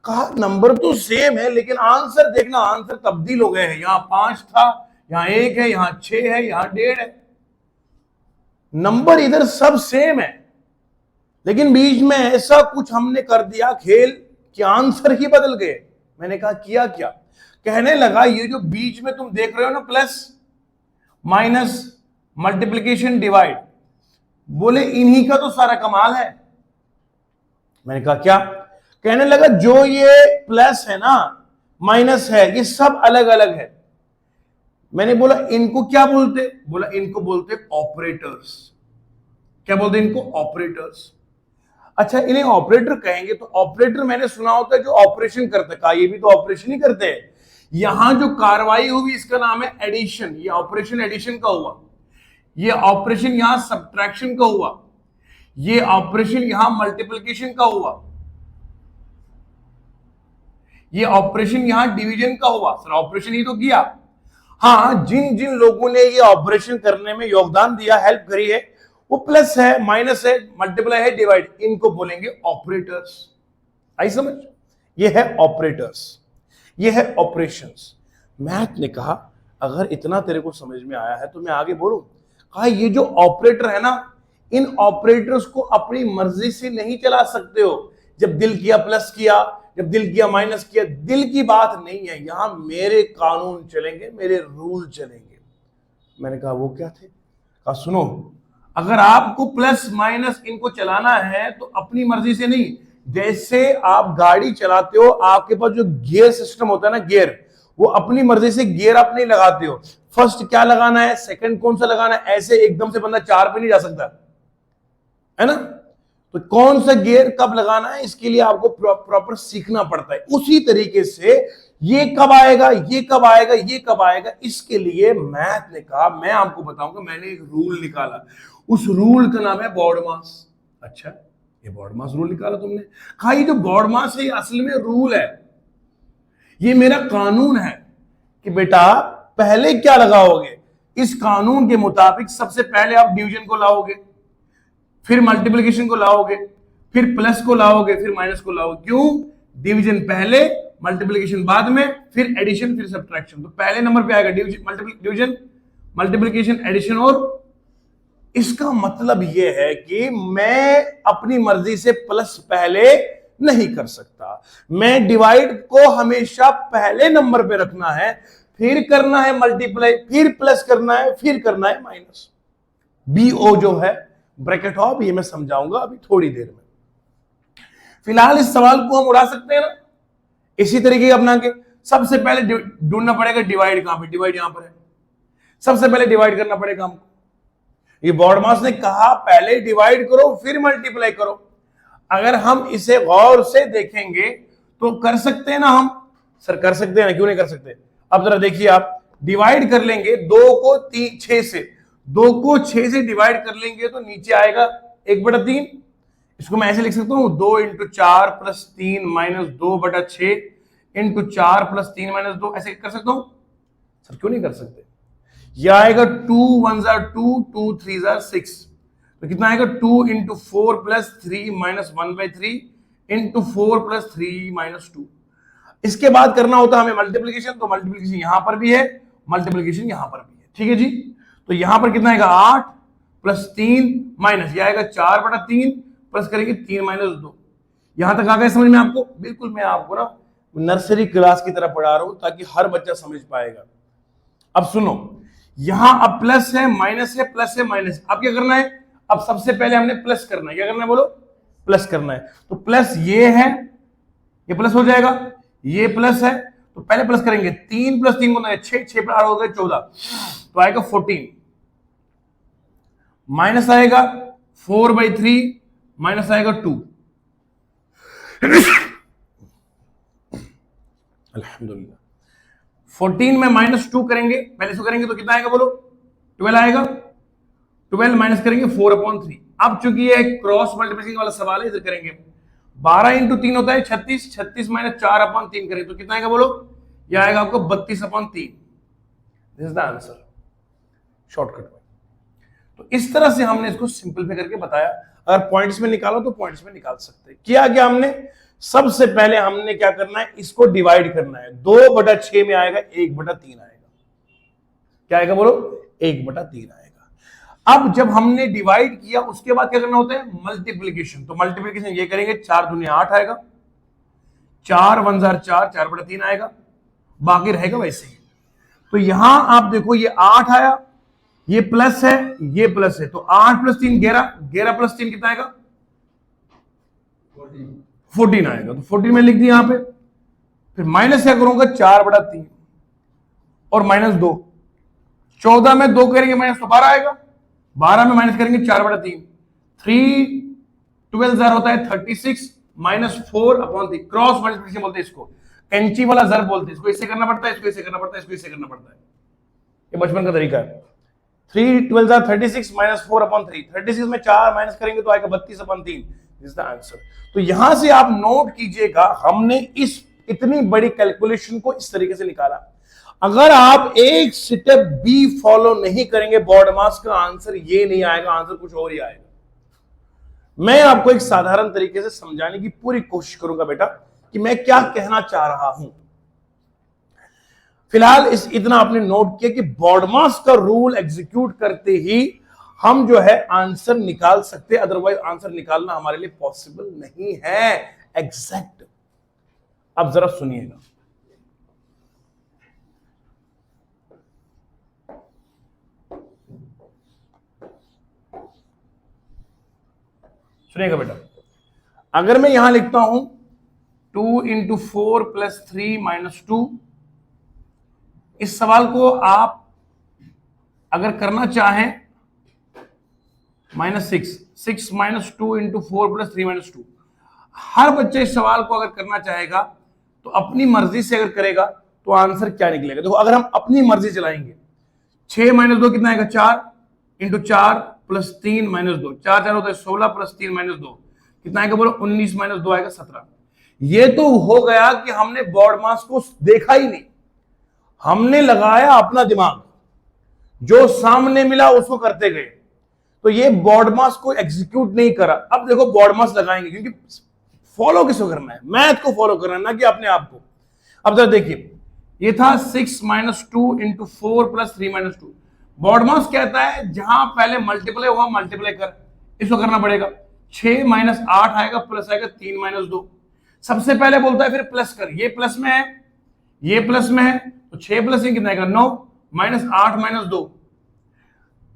कहा नंबर तो सेम है लेकिन आंसर देखना, आंसर तब्दील हो गए हैं। यहां 5 था, यहां 1 है, यहां 6 है, यहां 1.5 है। नंबर इधर सब सेम है लेकिन बीच में ऐसा कुछ हमने कर दिया खेल कि आंसर ही बदल गए। मैंने कहा किया क्या? कहने लगा ये जो बीच में तुम देख रहे हो ना, प्लस माइनस मल्टीप्लिकेशन डिवाइड, बोले इन्हीं का तो सारा कमाल है। मैंने कहा क्या? कहने लगा जो ये प्लस है ना, माइनस है, ये सब अलग अलग है। मैंने बोला इनको क्या बोलते? बोला इनको बोलते ऑपरेटर्स। क्या बोलते इनको? ऑपरेटर्स। अच्छा, इन्हें ऑपरेटर कहेंगे तो ऑपरेटर मैंने सुना होता है जो ऑपरेशन करते। कहा ये भी तो ऑपरेशन ही करते हैं। यहां जो कार्रवाई हुई इसका नाम है एडिशन। ये ऑपरेशन एडिशन का हुआ, ये ऑपरेशन यहां सब्ट्रैक्शन का हुआ, ये ऑपरेशन यहां मल्टीप्लिकेशन का हुआ, ये ऑपरेशन यहां डिवीजन का हुआ। सर ऑपरेशन ही तो किया। हाँ, जिन जिन लोगों ने ये ऑपरेशन करने में योगदान दिया, हेल्प करी है, वो प्लस है, माइनस है, मल्टीप्लाई है, डिवाइड, इनको बोलेंगे ऑपरेटर्स। आई समझ? ये है ऑपरेटर्स, ये है ऑपरेशंस। मैथ ने कहा अगर इतना तेरे को समझ में आया है तो मैं आगे बोलूं। कहा ये जो ऑपरेटर है ना, इन ऑपरेटर्स को अपनी मर्जी से नहीं चला सकते हो। जब दिल किया प्लस किया, जब दिल किया माइनस किया, दिल की बात नहीं है। यहां मेरे कानून चलेंगे, मेरे रूल चलेंगे। मैंने कहा वो क्या थे? कहा सुनो, अगर आपको प्लस माइनस इनको चलाना है तो अपनी मर्जी से नहीं। जैसे आप गाड़ी चलाते हो, आपके पास जो गियर सिस्टम होता है ना, गियर, वो अपनी मर्जी से गियर आप नहीं लगाते हो। फर्स्ट क्या लगाना है, सेकंड कौन सा लगाना है, ऐसे एकदम से बंदा 4 पे नहीं जा सकता है ना। तो कौन सा गियर कब लगाना है, इसके लिए आपको प्रॉपर सीखना पड़ता है। उसी तरीके से ये कब आएगा, ये कब आएगा, ये कब आएगा, इसके लिए मैथ ने कहा मैं आपको बताऊंगा। मैंने एक रूल निकाला, उस रूल का नाम है बॉडमास। अच्छा, ये बॉडमास रूल निकाला तुमने। कहा ये जो बॉडमास है ये असल में रूल है, ये मेरा कानून है कि बेटा पहले क्या लगाओगे, इस कानून के मुताबिक सबसे पहले आप डिवीजन को लाओगे, फिर मल्टीप्लिकेशन को लाओगे, फिर प्लस को लाओगे, फिर माइनस को लाओगे। क्यों? डिवीजन पहले, मल्टीप्लिकेशन बाद में, फिर एडिशन, फिर सब्ट्रैक्शन। तो पहले नंबर पे आएगा डिवीजन, मल्टीप्लिकेशन, एडिशन। और इसका मतलब यह है कि मैं अपनी मर्जी से प्लस पहले नहीं कर सकता, मैं डिवाइड को हमेशा पहले नंबर पे रखना है, फिर करना है मल्टीप्लाई, फिर प्लस करना है, फिर करना है माइनस। BO जो है ब्रैकेट ऑफ, ये मैं समझाऊंगा अभी थोड़ी देर में। फिलहाल इस सवाल को हम उड़ा सकते हैं ना, इसी तरीके अपना के। सबसे पहले ढूंढना पड़ेगा डिवाइड कहां पे, डिवाइड यहां पर है, सबसे पहले डिवाइड करना पड़ेगा हमको। ये बॉडमास ने कहा पहले डिवाइड करो फिर मल्टीप्लाई करो। अगर हम इसे गौर से देखेंगे तो कर सकते हैं ना हम, सर कर सकते हैं ना, क्यों नहीं कर सकते। अब जरा देखिए, आप डिवाइड कर लेंगे 2 को 6 से, 2 को 6 से डिवाइड कर लेंगे तो नीचे आएगा 1/3। इसको मैं ऐसे लिख सकता हूं 2 × 4 + 3 - 2/6 × 4 + 3 - 2, ऐसे कर सकता हूं। सर क्यों नहीं कर सकते। यह आएगा 2 1 2, 2 3 6, तो कितना आएगा 2 × 4 + 3 - 1/3 × 4 + 3 - 2। इसके बाद करना होता है हमें मल्टीप्लिकेशन, तो मल्टीप्लिकेशन यहां पर भी है, मल्टीप्लिकेशन यहां पर भी है। ठीक है जी, तो यहां पर कितना आएगा 8 + 3 माइनस, यह आएगा 4/3 प्लस करेंगे 3 - 2। यहां तक आ गए समझ में आपको? बिल्कुल मैं आपको ना नर्सरी क्लास की तरह पढ़ा रहा हूं ताकि हर बच्चा समझ पाएगा। अब सुनो, यहां अब प्लस है, माइनस है, प्लस है, माइनस। अब क्या करना है, अब सबसे पहले हमने प्लस करना है। क्या करना है बोलो? प्लस करना है। तो प्लस ये है, ये प्लस हो जाएगा, ये प्लस है, तो पहले प्लस करेंगे। 3 + 3 को 6, 6 + 8 हो गए 14, तो आएगा 14। माइनस आएगा 4/3 माइनस आएगा 2। अल्हम्दुलिल्लाह। 14 में -2 करेंगे, पहले से करेंगे तो कितना आएगा बोलो? 12 आएगा। 12 माइनस करेंगे 4/3। अब चूंकि ये क्रॉस मल्टीप्लिकेशन वाला सवाल है, इधर करेंगे। 12 × 3 होता है 36, 36 - 4/3 करेंगे तो कितना आएगा बोलो? यह आएगा आपको 32/3। This is the answer, shortcut में। तो इस तरह से हमने इसको सिंपल पे करके बताया। अगर पॉइंट्स में निकालो तो पॉइंट्स में निकाल सकते हैं। किया क्या हमने? सबसे पहले हमने क्या करना है, इसको डिवाइड करना है। 2/6 में आएगा 1/3 आएगा। क्या आएगा बोलो? 1/3 आएगा। अब जब हमने डिवाइड किया उसके बाद क्या करना होता है? मल्टीप्लिकेशन। तो मल्टीप्लिकेशन ये करेंगे, 4 दूनी 8 आएगा, 4 1 4, 4/3 आएगा, बाकी रहेगा वैसे ही। तो यहां आप देखो ये 8 आया, ये प्लस है, ये प्लस है, तो 8 + 3 11, 11 + 3 कितना आएगा? 14 आएगा। तो 14 में लिख दिया यहां पे। फिर माइनस क्या करूंगा? 4/3 और -2। 14 में 2 करेंगे माइनस तो 12 आएगा, 12 में माइनस करेंगे 4/3। 3 12 होता है 36 - 4/3। क्रॉस मल्टीप्लिकेशन बोलते हैं इसको, कैंची वाला ज़र बोलते हैं इसको। इससे करना पड़ता है, इसको इससे करना पड़ता है, इसको इससे करना पड़ता है। ये बचपन का तरीका है। 3 12 36 - 4/3। 36 में 4 माइनस करेंगे तो आएगा 32/3। This is the answer. तो यहां से आप नोट कीजिएगा, हमने इस इतनी बड़ी कैलकुलेशन को इस तरीके से निकाला। अगर आप एक स्टेप बी फॉलो नहीं करेंगे, बॉडमास का आंसर ये नहीं आएगा, आंसर कुछ और ही आएगा। मैं आपको एक साधारण तरीके से समझाने की पूरी कोशिश करूंगा बेटा कि मैं क्या कहना चाह रहा हूं। फिलहाल इतना आपने नोट किया कि बॉडमास का रूल एग्जीक्यूट करते ही हम जो है आंसर निकाल सकते, अदरवाइज आंसर निकालना हमारे लिए पॉसिबल नहीं है एग्जैक्ट। अब जरा सुनिएगा, सुनिएगा बेटा। अगर मैं यहां लिखता हूं 2 × 4 + 3 - 2, इस सवाल को आप अगर करना चाहें -6, 6 - 2 × 4 + 3 - 2, हर बच्चे इस सवाल को अगर करना चाहेगा तो अपनी मर्जी से अगर करेगा तो आंसर क्या निकलेगा। देखो अगर हम अपनी मर्जी चलाएंगे, 6 - 2 कितना आएगा? 4 × 4 प्लस 3 माइनस 2, 4 4 होता है 16 प्लस 3 माइनस 2 कितना आएगा बोलो 19 माइनस 2 आएगा 17। ये तो हो गया कि हमने बॉड मास को देखा ही नहीं, हमने लगाया अपना दिमाग, जो सामने मिला उसको करते गए, तो ये बॉड मास को एग्जीक्यूट नहीं करा। अब देखो बॉड मास लगाएंगे, क्योंकि फॉलो किसको करना है, मैथ को फॉलो करना है, ना कि अपने आप को। अब जरा देखिए, ये था 6 minus 2 into 4 plus 3 minus 2। BODMAS कहता है जहां पहले मल्टीप्लाई हुआ मल्टीप्लाई कर, इसको करना पड़ेगा। 6 माइनस 8 आएगा प्लस आएगा 3 माइनस 2। सबसे पहले बोलता है फिर प्लस कर, ये प्लस में है ये प्लस में है, तो 6 प्लस ये कितना आएगा 9 माइनस 8 माइनस 2,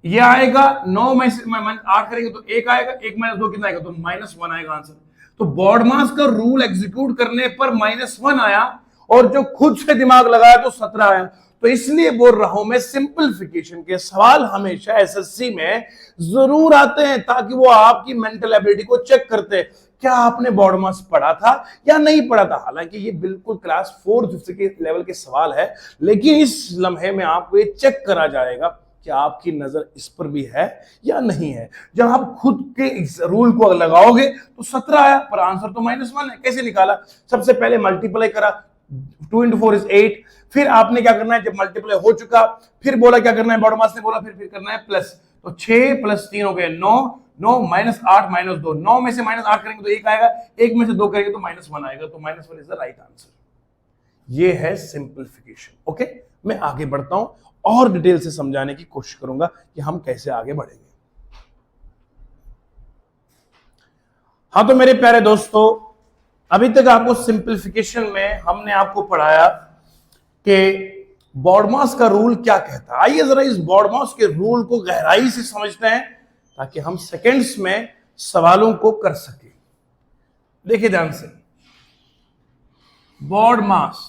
ये आएगा 9 में 8 करेंगे तो 1 आएगा, 1 माइनस 2 कितना आएगा, तो -1 आएगा आंसर। तो बॉड मास का रूल एग्जीक्यूट करने पर -1 आया, और जो खुद से दिमाग लगाया तो 17 आया। तो इसलिए बोल रहा हूं मैं, सिंपलीफिकेशन के सवाल हमेशा एसएससी में जरूर आते हैं, ताकि वो आपकी मेंटल एबिलिटी को चेक करते हैं, क्या आपने बॉड मास पढ़ा था या नहीं पढ़ा था। हालांकि ये बिल्कुल क्लास 4th के लेवल के सवाल है, लेकिन इस लम्हे में आपको ये चेक करा जाएगा कि आपकी नजर इस पर भी है या नहीं है। जब आप खुद के इस रूल को लगाओगे तो 17 आया, पर आंसर तो -1 है। कैसे निकाला, सबसे पहले मल्टीप्लाई करा, 2 into 4 is 8। फिर आपने क्या करना है, जब मल्टीप्लाई हो चुका फिर बोला क्या करना है, बॉड मास ने बोला फिर करना है प्लस, तो 6 प्लस 3 हो गए 9, 9 माइनस 8 माइनस 2, 9 में से -8 करेंगे तो 1 आएगा, 1 में से 2 करेंगे तो -1 आएगा, तो -1 इज द राइट आंसर। ये है सिंपलीफिकेशन। ओके, मैं आगे बढ़ता हूं और डिटेल से समझाने की कोशिश करूंगा कि हम कैसे आगे बढ़ेंगे। हाँ, तो मेरे प्यारे दोस्तों, अभी तक आपको सिंपलीफिकेशन में हमने आपको पढ़ाया कि बॉड मास का रूल क्या कहता है। आइए जरा इस बॉड मास के रूल को गहराई से समझते हैं, ताकि हम सेकंड्स में सवालों को कर सकें। देखिए ध्यान से, बॉड मास,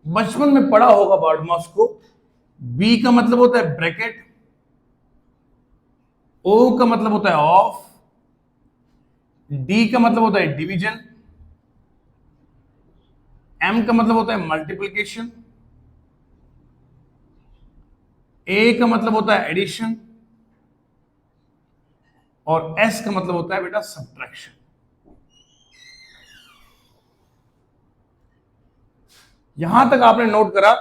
बचपन में पढ़ा होगा बॉड मास को। बी का मतलब होता है ब्रैकेट, ओ का मतलब होता है ऑफ, डी का मतलब होता है डिवीजन, एम का मतलब होता है मल्टीप्लिकेशन, ए का मतलब होता है एडिशन, और एस का मतलब होता है बेटा सब्ट्रैक्शन। यहां तक आपने नोट करा।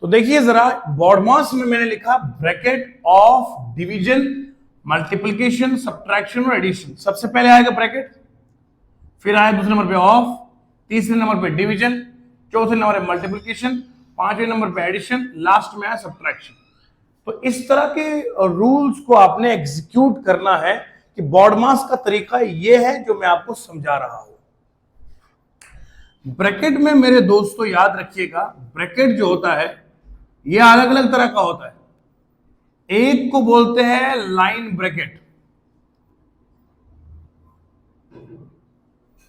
तो देखिए जरा, बॉड मास में मैंने लिखा bracket, of, division, multiplication, subtraction और एडिशन। सबसे पहले आएगा ब्रैकेट, फिर आया दूसरे नंबर पे ऑफ, तीसरे नंबर पे डिवीजन, चौथे नंबर पे मल्टीप्लिकेशन, पांचवें नंबर पे एडिशन, लास्ट में आया सब्ट्रैक्शन। तो इस तरह के रूल्स को आपने एग्जीक्यूट करना है कि बॉड मास का तरीका यह है जो मैं आपको समझा रहा हूं। ब्रैकेट में मेरे दोस्तों याद रखिएगा, ब्रैकेट जो होता है यह अलग अलग तरह का होता है। एक को बोलते हैं लाइन ब्रैकेट,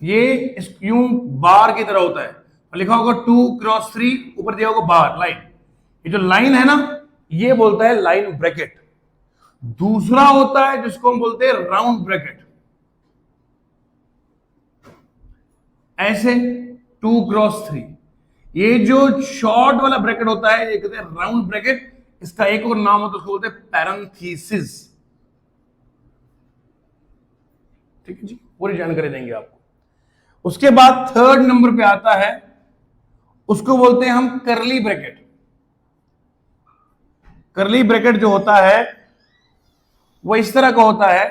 ये यूं बार की तरह होता है, लिखा होगा 2 क्रॉस 3, ऊपर दिया होगा बार, लाइन। ये जो लाइन है ना, ये बोलता है लाइन ब्रैकेट। दूसरा होता है जिसको हम बोलते हैं राउंड ब्रैकेट, ऐसे 2 क्रॉस 3। ये जो शॉर्ट वाला ब्रैकेट होता है ये कहते हैं राउंड ब्रैकेट। इसका एक और नाम होता है, उसको बोलते हैं पैरेंथेसिस। ठीक है जी, पूरी जानकारी देंगे आपको। उसके बाद थर्ड नंबर पे आता है, उसको बोलते हैं हम करली ब्रैकेट। करली ब्रैकेट जो होता है वो इस तरह का होता है,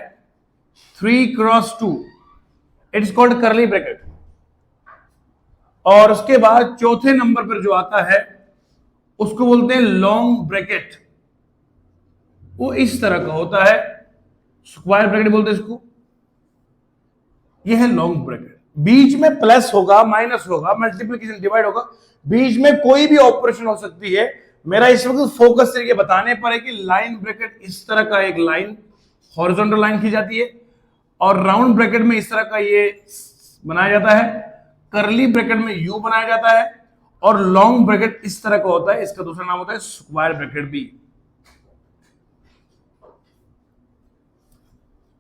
3 क्रॉस 2, इट्स कॉल्ड करली ब्रैकेट। और उसके बाद चौथे नंबर पर जो आता है उसको बोलते हैं लॉन्ग ब्रैकेट। वो इस तरह का होता है, स्क्वायर ब्रैकेट बोलते हैं इसको। ये है लॉन्ग ब्रैकेट। बीच में प्लस होगा, माइनस होगा, मल्टीप्लिकेशन डिवाइड होगा, बीच में कोई भी ऑपरेशन हो सकती है। मेरा इस वक्त फोकस ये बताने पर है कि लाइन ब्रैकेट इस तरह का एक लाइन, हॉरिजॉन्टल लाइन की जाती है, और राउंड ब्रैकेट में इस तरह का ये बनाया जाता है, करली ब्रैकेट में यू बनाया जाता है, और लॉन्ग ब्रैकेट इस तरह का होता है, इसका दूसरा नाम होता है स्क्वायर ब्रैकेट भी।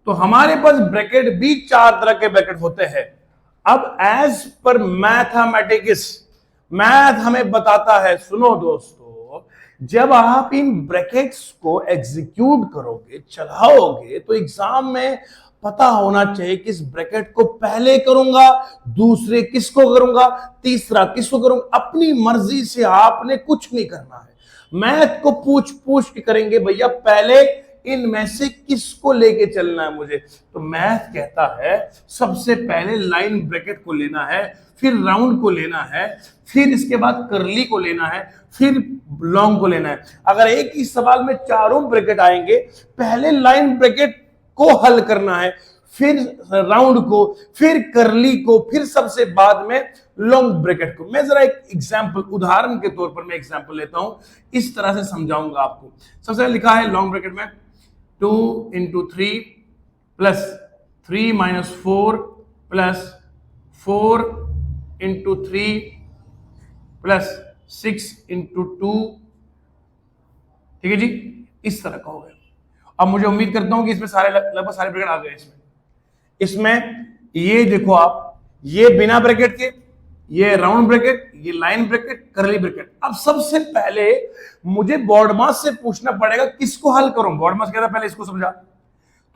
तो हमारे पास ब्रैकेट भी 4 तरह के ब्रैकेट होते हैं। अब एज पर मैथमेटिक्स मैथ हमें बताता है, सुनो दोस्तों, जब आप इन ब्रैकेट्स को एग्जीक्यूट करोगे, चलाओगे, तो एग्जाम में पता होना चाहिए किस ब्रैकेट को पहले करूंगा, दूसरे किसको करूंगा, तीसरा किसको करूंगा। अपनी मर्जी से आपने कुछ नहीं करना है। मैथ को पूछ पूछ के करेंगे, भैया पहले इनमें से किसको लेके चलना है मुझे। तो मैथ कहता है सबसे पहले लाइन ब्रैकेट को लेना है, फिर राउंड को लेना है, फिर इसके बाद करली को लेना है, फिर लॉन्ग को लेना है। अगर एक ही सवाल में चारों ब्रैकेट आएंगे, पहले लाइन ब्रैकेट को हल करना है, फिर राउंड को, फिर करली को, फिर सबसे बाद में लॉन्ग ब्रैकेट को। मैं जरा एक एग्जांपल, उदाहरण के तौर पर मैं एग्जांपल लेता हूं, इस तरह से समझाऊंगा आपको। सबसे पहले लिखा है लॉन्ग ब्रैकेट में 2 into 3 plus 3 minus 4 plus 4 into 3 plus 6 into 2, ठीक है जी, इस तरह का हो गया। अब मुझे उम्मीद करता हूं कि इसमें सारे लगभग सारे ब्रैकेट आ गए। इसमें ये देखो आप, ये बिना ब्रैकेट के, ये राउंड ब्रैकेट, ये लाइन ब्रैकेट, करली ब्रैकेट। अब सबसे पहले मुझे बॉडमास से पूछना पड़ेगा किसको हल करूं। बॉडमास कहता पहले इसको समझा,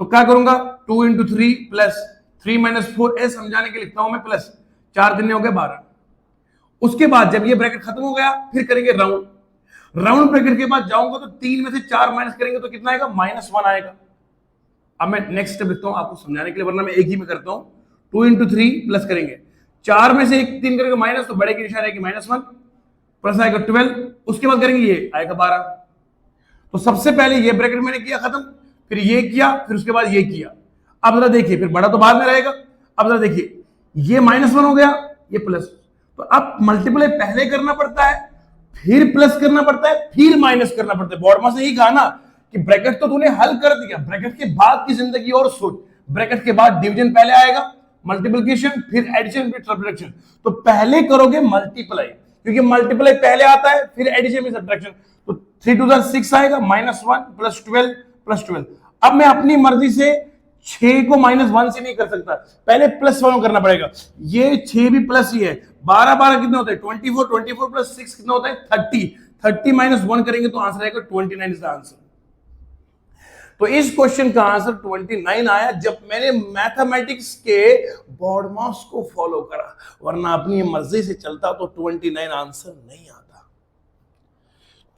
तो क्या करूंगा, 2 into 3 प्लस 3 minus 4, ऐसे समझाने के लिखता हूं मैं, प्लस 4 दिन हो गए 12। उसके बाद जब ये ब्रैकेट खत्म हो गया, फिर करेंगे राउंड। राउंड ब्रैकेट के बाद जाऊंगा तो 3 में से 4 माइनस करेंगे तो कितना आएगा, -1 आएगा। अब मैं नेक्स्ट स्टेप लिखता हूं आपको समझाने के लिए, वरना मैं एक ही में करता हूं। 2 into 3 प्लस करेंगे, 4 में से 3 करेंगे माइनस, तो बड़े की निशान आएगी -1, प्लस आएगा 12, उसके बाद करेंगे ये आएगा 12। तो सबसे पहले ये ब्रैकेट मैंने किया खत्म, फिर ये किया, फिर उसके बाद ये किया। अब जरा देखिए, फिर बड़ा तो बाद में रहेगा। अब जरा देखिए, ये -1 हो गया, ये प्लस। तो अब मल्टीप्लाई पहले करना पड़ता है, फिर प्लस करना पड़ता है, फिर माइनस करना पड़ता है। बॉडमास ने यही कहा ना कि ब्रैकेट तो तूने हल कर दिया, ब्रैकेट के बाद की जिंदगी और सोच। ब्रैकेट के बाद डिवीजन पहले आएगा, मल्टीप्लिकेशन, फिर एडिशन, फिर सब्ट्रैक्शन। तो पहले करोगे मल्टीप्लाई, क्योंकि मल्टीप्लाई पहले आता है, फिर एडिशन, फिर सब्ट्रैक्शन। तो 3 to the 6 आएगा, -1 प्लस 12 प्लस 12। अब मैं अपनी मर्जी से 6 को -1 से नहीं कर सकता, पहले +1 करना पड़ेगा। ये 6 भी प्लस ही है, 12 12 कितना होता है, 24, 24 प्लस 6 कितना होता है, 30। 30 -1 करेंगे तो आंसर आएगा 29 इज द आंसर। तो इस क्वेश्चन का आंसर 29 आया जब मैंने मैथमेटिक्स के बॉडमास को फॉलो करा, वरना अपनी मर्जी से चलता तो 29 आंसर नहीं आता।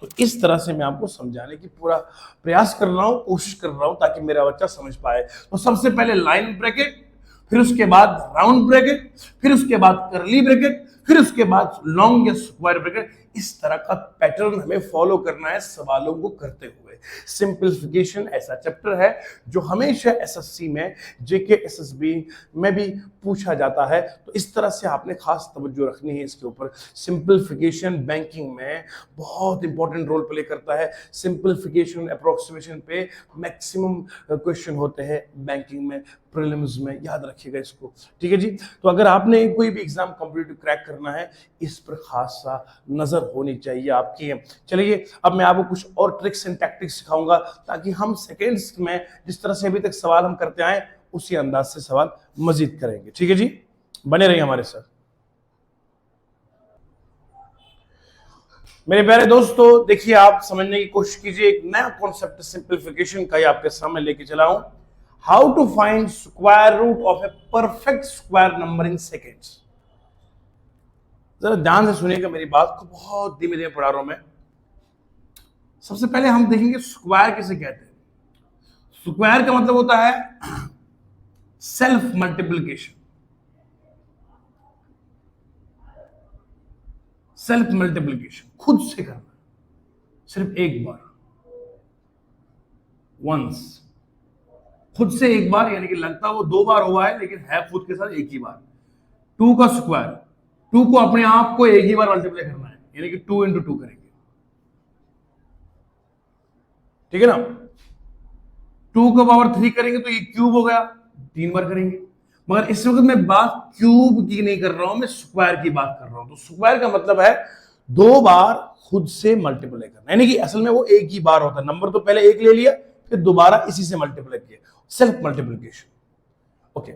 तो इस तरह से मैं आपको समझाने की पूरा प्रयास कर रहा हूं, कोशिश कर रहा हूं, ताकि मेरा बच्चा समझ पाए। तो सबसे पहले लाइन ब्रैकेट, फिर उसके बाद राउंड ब्रैकेट, फिर उसके बाद करली ब्रैकेट, फिर उसके बाद लॉन्ग या स्क्वायर ब्रैकेट। इस तरह का पैटर्न हमें फॉलो करना है सवालों को करते हुए। सिंपलीफिकेशन ऐसा चैप्टर है जो हमेशा एसएससी में, जेके एसएसबी में भी पूछा जाता है, तो इस तरह से आपने खास तवज्जो रखनी है इसके ऊपर। सिंपलीफिकेशन बैंकिंग में बहुत इंपॉर्टेंट रोल प्ले करता है। सिंपलीफिकेशन अप्रोक्सीमेशन पे मैक्सिमम क्वेश्चन होते हैं बैंकिंग में, प्रीलिम्स में, याद रखिएगा इसको, ठीक है जी। तो अगर आपने कोई भी एग्जाम कॉम्पिटिटिव क्रैक करना है, इस पर खास सा नजर होनी चाहिए आपकी। चलिए अब मैं आपको कुछ और ट्रिक्स एंड टैक्टिक्स सिखाऊंगा, ताकि हम सेकेंड्स में जिस तरह से अभी तक सवाल हम करते आए उसी अंदाज से सवाल मजीद करेंगे, ठीक है जी। बने रहिए हमारे साथ। मेरे प्यारे दोस्तों, देखिए आप समझने की कोशिश कीजिए, एक नया कॉन्सेप्ट सिंपलीफिकेशन का आपके सामने लेके चला हूं। How to find square root of a perfect square number in seconds. जरा ध्यान से सुनिएगा मेरी बात को, बहुत धीमे धीमे पढ़ा रहा हूं मैं। सबसे पहले हम देखेंगे स्क्वायर किसे कहते हैं। स्क्वायर का मतलब होता है सेल्फ मल्टीप्लिकेशन। सेल्फ मल्टीप्लिकेशन, खुद से करना, सिर्फ एक बार, वंस, खुद से एक बार, यानी कि लगता वो 2 बार हुआ है लेकिन है खुद के साथ एक ही बार। 2 का स्क्वायर, 2 को अपने आप को एक ही बार मल्टीप्लाई करना है, यानी कि 2 into 2 करेंगे, ठीक है ना। 2 का पावर 3 करेंगे तो ये क्यूब हो गया, 3 बार करेंगे। मगर इस वक्त मैं बात क्यूब की नहीं कर रहा हूं, मैं स्क्वायर की बात कर रहा हूं। तो स्क्वायर का मतलब है 2 बार खुद से मल्टीप्लाई करना, यानी कि असल में वो एक ही बार होता है। नंबर तो पहले एक ले लिया, फिर दोबारा इसी से मल्टीप्लाई किया, सेल्फ मल्टीप्लिकेशन। ओके,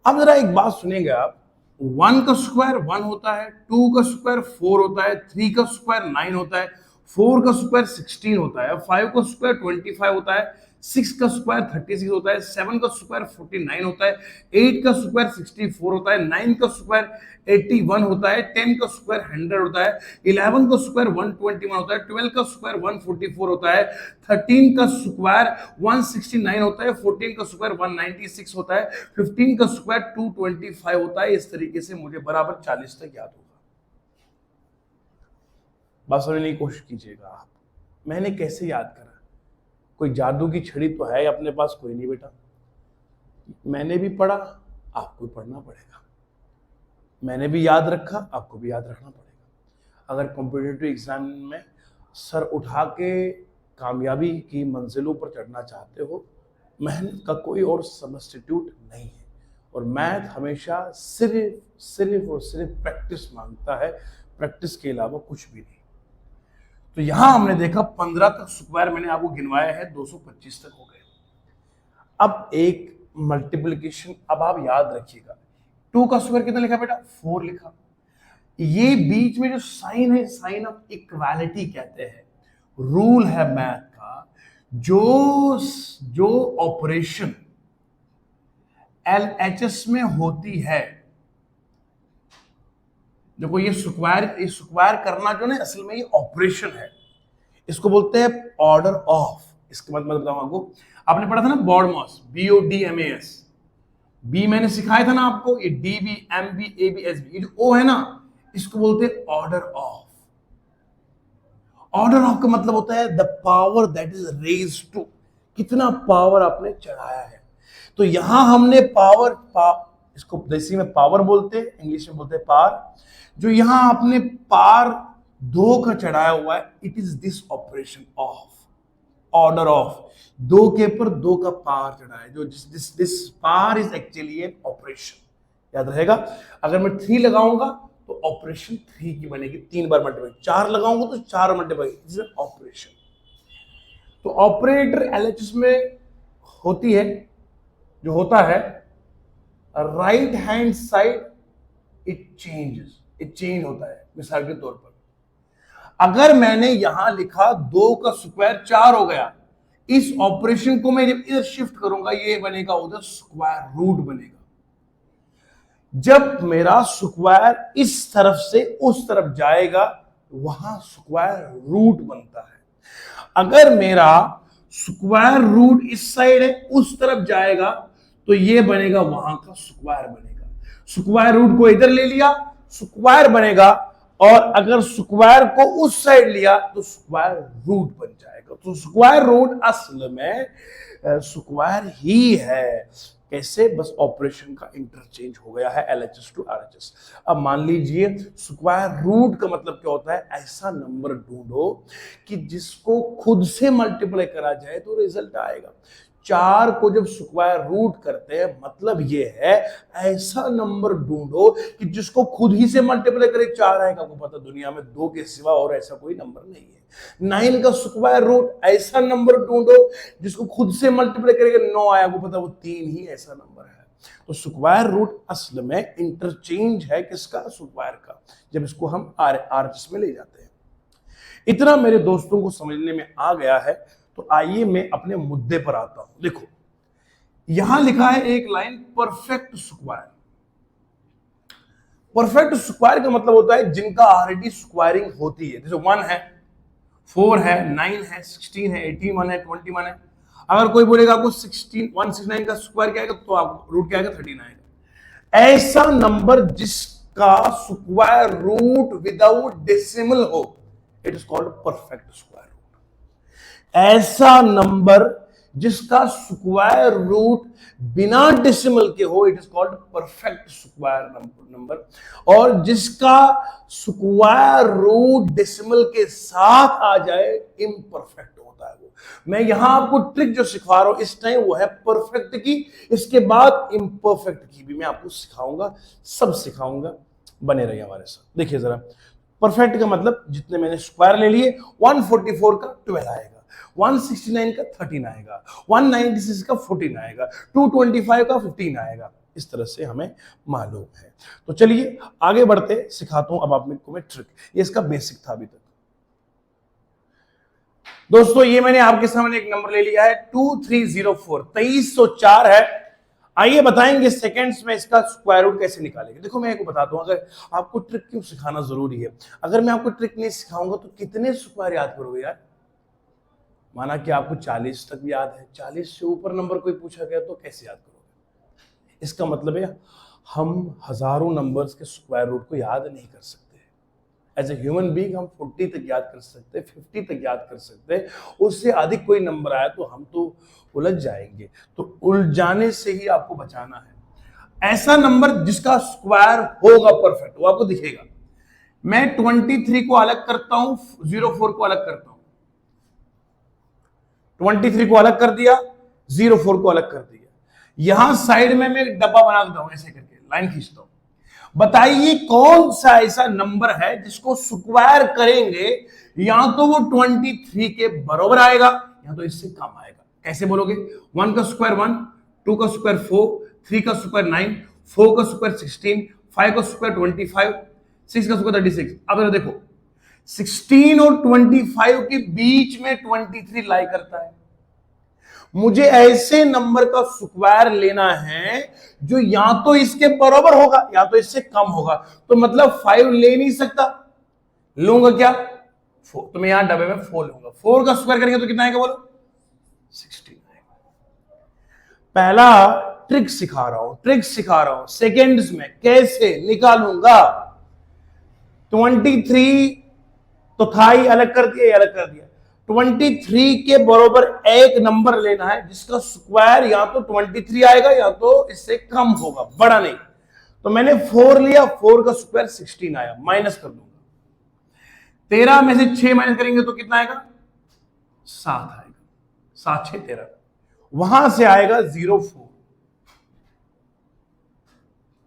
अब जरा एक बात सुनिएगा आप, 1 का स्क्वायर 1 होता है, 2 का स्क्वायर 4 होता है, 3 का स्क्वायर 9 होता है, 4 का स्क्वायर 16 होता है, 5 का स्क्वायर 25 होता है, 6 का स्क्वायर 36 होता है, 7 का स्क्वायर 49 होता है, 8 का स्क्वायर 64 होता है, 9 का स्क्वायर 81 होता है, 10 का स्क्वायर 100 होता है, 11 का स्क्वायर 121 होता है, 12 का स्क्वायर 144 होता है, 13 का स्क्वायर 169 होता है, 14 का स्क्वायर 196 होता है, 15 का स्क्वायर 225 होता है। इस तरीके से मुझे बराबर 40 तक याद होगा। बात समझने की कोशिश कीजिएगा आप, मैंने कैसे याद करा? कोई जादू की छड़ी तो है अपने पास? कोई नहीं बेटा। मैंने भी पढ़ा, आपको भी पढ़ना पड़ेगा। मैंने भी याद रखा, आपको भी याद रखना पड़ेगा। अगर कॉम्पिटिटिव एग्जाम में सर उठा के कामयाबी की मंजिलों पर चढ़ना चाहते हो, मेहनत का कोई और सब्स्टिट्यूट नहीं है। और मैथ हमेशा सिर्फ और सिर्फ प्रैक्टिस मांगता है, प्रैक्टिस के अलावा कुछ भी नहीं। तो यहां हमने देखा 15 तक स्क्वायर मैंने आपको गिनवाया है, 225 तक हो गए। अब एक मल्टीप्लिकेशन, अब आप याद रखिएगा 2 का स्क्वायर कितना लिखा बेटा? 4 लिखा। ये बीच में जो साइन है, साइन ऑफ इक्वालिटी कहते हैं, रूल है मैथ का। जो ऑपरेशन एलएचएस में होती है, देखो ये स्क्वायर करना जो ना असल में ये ऑपरेशन है, इसको बोलते हैं ऑर्डर ऑफ। इसके बाद मैं बताऊं आपको, आपने पढ़ा था ना BODMAS, BODMAS, बी मैंने सिखाया था ना आपको, ये DB MB AB SB, ये जो ओ है ना, इसको बोलते हैं ऑर्डर ऑफ। ऑर्डर ऑफ का मतलब होता है the power that is raised to, कितना पावर आपने चढ़ाया है। तो यहां हमने इसको देसी में पावर बोलते हैं, इंग्लिश में बोलते हैं पावर। जो यहां आपने पावर 2 का चढ़ाया हुआ है, it is this operation of, order of. 2 के ऊपर 2 का पावर चढ़ाया, जो this power is actually an operation. याद रहेगा, अगर मैं 3 लगाऊंगा तो ऑपरेशन 3 की बनेगी, 3 बार मल्टीप्लाई। 4 लगाऊंगा तो 4 मल्टीप्लाई, इज एन ऑपरेशन। तो ऑपरेटर एलएचएस में होती है, जो होता है right hand side it change होता है। मिसाल के तौर पर अगर मैंने यहां लिखा 2 का स्क्वायर 4 हो गया, इस ऑपरेशन को मैं जब इधर शिफ्ट करूंगा, ये बनेगा उधर स्क्वायर रूट बनेगा। जब मेरा स्क्वायर इस तरफ से उस तरफ जाएगा, वहां स्क्वायर रूट बनता है। अगर मेरा स्क्वायर रूट इस साइड है, उस तरफ जाएगा, तो ये बनेगा वहां का स्क्वायर बनेगा। स्क्वायर रूट को इधर ले लिया, स्क्वायर बनेगा, और अगर स्क्वायर को उस साइड लिया तो स्क्वायर रूट बन जाएगा। तो स्क्वायर रूट असल में स्क्वायर ही है। कैसे? बस ऑपरेशन का इंटरचेंज हो गया है, एलएचएस टू आरएचएस। अब मान लीजिए स्क्वायर रूट का मतलब क्या होता है? ऐसा नंबर ढूंढो कि जिसको खुद से मल्टीप्लाई करा जाए तो रिजल्ट आएगा। 4 को जब स्क्वायर रूट करते हैं, मतलब ये है ऐसा नंबर ढूंढो कि जिसको खुद ही से मल्टीप्लाई करे 4 आएगा। आपको पता दुनिया में 2 के सिवा और ऐसा कोई नंबर नहीं है। 9 का स्क्वायर रूट, ऐसा नंबर ढूंढो जिसको खुद से मल्टीप्लाई करेगा 9 आया। आपको पता वो 3 ही ऐसा नंबर है। तो स्क्वायर रूट असल में इंटरचेंज है किसका? स्क्वायर का, जब इसको हम आरएचएस में ले जाते हैं। इतना मेरे दोस्तों को समझने में आ गया है, तो आइए मैं अपने मुद्दे पर आता हूं। देखो यहां लिखा है एक line, perfect square. Perfect square का मतलब होता है जिनका ऑलरेडी स्क्वायरिंग होती है। जैसे 1 है, 4 है, 9 है, 16 है, 81 है, 21 है। अगर कोई बोलेगा आपको 169 का स्क्वायर क्या आएगा, तो आपको रूट क्या आएगा? 39 आएगा। ऐसा नंबर जिसका स्क्वायर रूट विदाउट डेसिमल हो, it is called perfect square root. ऐसा नंबर जिसका स्क्वायर रूट बिना डेसिमल के हो, it is called perfect square number. और जिसका स्क्वायर रूट डेसिमल के साथ आ जाए, इम्परफेक्ट होता है वो। मैं यहां आपको ट्रिक जो सिखा रहा हूं इस टाइम, वो है परफेक्ट की। इसके बाद इम्परफेक्ट की भी मैं आपको सिखाऊंगा, सब सिखाऊंगा। बने रहिए हमारे साथ। देखिए जरा, परफेक्ट का मतलब जितने मैंने स्क्वायर ले लिए, 144 का 12 आएगा, 169 का 13 आएगा, 196 का 14 आएगा, 225 का 15 आएगा। इस तरह से हमें मालूम है। तो चलिए आगे बढ़ते, सिखाता हूं अब आपको मैं ट्रिक। ये इसका बेसिक था अभी तक। दोस्तों ये मैंने आपके सामने एक नंबर ले लिया है 2304, 2304 है। आइए बताएंगे सेकंड्स में इसका स्क्वायर रूट कैसे निकालेंगे। देखो मैं आपको बताता हूं, अगर आपको ट्रिक क्यों सिखाना जरूरी है। अगर मैं आपको ट्रिक नहीं सिखाऊंगा तो कितने स्क्वायर याद करोगे यार। माना कि आपको 40 तक याद है, 40 से ऊपर नंबर कोई पूछा गया तो कैसे याद करोगे। इसका मतलब है हम हजारों नंबर्स के स्क्वायर रूट को याद नहीं कर सकते। एज ए ह्यूमन बीइंग हम 40 तक याद कर सकते, 50 तक याद कर सकते, उससे अधिक कोई नंबर आया तो हम तो उलझ जाएंगे। तो उलझाने से ही आपको बचाना है। ऐसा नंबर जिसका स्क्वायर होगा परफेक्ट, वो आपको दिखेगा। मैं 23 को अलग करता हूं, 04 को अलग करता हूं। 23 को अलग कर दिया, 04 को अलग कर दिया। यहां साइड में मैं एक डब्बा बना देता हूं, ऐसे करके लाइन खींचता हूं। बताइए कौन सा ऐसा नंबर है जिसको स्क्वायर करेंगे या तो वो 23 के बराबर आएगा या तो इससे कम आएगा। कैसे बोलोगे? 1 का स्क्वायर 1, 2 का स्क्वायर 4, 3 का स्क्वायर 9, 4 का स्क्वायर 16, 5 का स्क्वायर 25, 6 का स्क्वायर 36। अब देखो 16 और 25 के बीच में 23 लाई करता है। मुझे ऐसे नंबर का स्क्वायर लेना है जो या तो इसके बराबर होगा या तो इससे कम होगा। तो मतलब 5 ले नहीं सकता, लूंगा क्या? 4। तो मैं यहां डब्बे में 4 लूंगा। 4 का स्क्वायर करेंगे तो कितना आएगा बोलो? 16 आएगा। पहला ट्रिक सिखा रहा हूं सेकेंड्स में कैसे निकालूंगा। 23 तो था ही, अलग कर दिया। 23 के बराबर एक नंबर लेना है जिसका स्क्वायर या तो 23 आएगा या तो इससे कम होगा, बड़ा नहीं। तो मैंने 4 लिया, 4 का स्क्वायर 16 आया, माइनस कर दूंगा। 13 में से 6 माइनस करेंगे तो कितना आएगा? 7 आएगा। 7 6 13, वहां से आएगा 04।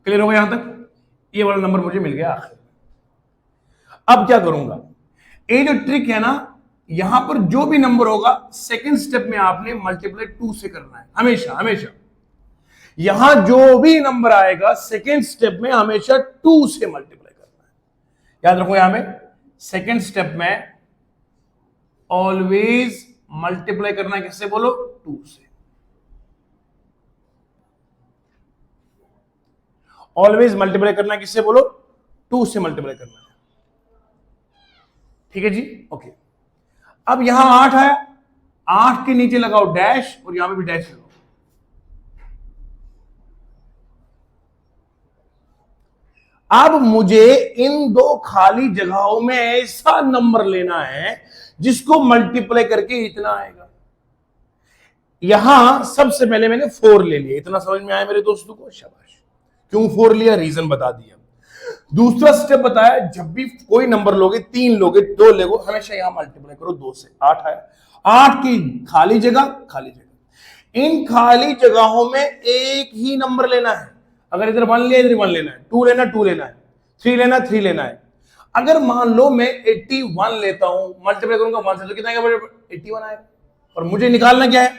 क्लियर हो गया यहां तक? ये वाला नंबर मुझे मिल गया आखिर। अब क्या करूंगा, ये जो ट्रिक है ना, यहां पर जो भी नंबर होगा सेकंड स्टेप में आपने मल्टीप्लाई 2 से करना है। हमेशा यहां जो भी नंबर आएगा सेकंड स्टेप में हमेशा 2 से मल्टीप्लाई करना है। याद रखो, यहां में सेकंड स्टेप में ऑलवेज मल्टीप्लाई करना है। किससे बोलो? 2 से। ऑलवेज मल्टीप्लाई करना है किससे बोलो? 2 से मल्टीप्लाई करना है। ठीक है जी, ओके। अब यहां 8 आया, 8 के नीचे लगाओ डैश और यहां पे भी डैश लगाओ। अब मुझे इन दो खाली जगहों में ऐसा नंबर लेना है जिसको मल्टीप्लाई करके इतना आएगा। यहां सबसे पहले मैंने 4 ले लिया। इतना समझ में आया मेरे दोस्तों को? शाबाश। क्यों 4 लिया, रीजन बता दिया। दूसरा स्टेप बताया, जब भी कोई नंबर लोगे, 3 लोगे, 2 लोगे, हमेशा यहां मल्टीप्लाई करो 2 से। 8 आया, 8 की खाली जगह। इन खाली जगहों में एक ही नंबर लेना है। अगर इधर 1 लिया, इधर 1 लेना है, 2 लेना 2 लेना है, 3 लेना है। अगर मान लो मैं 81 लेता हूं, मल्टीप्लाई करूंगा 1 से तो कितना आएगा? 81 आएगा। और मुझे निकालना क्या है?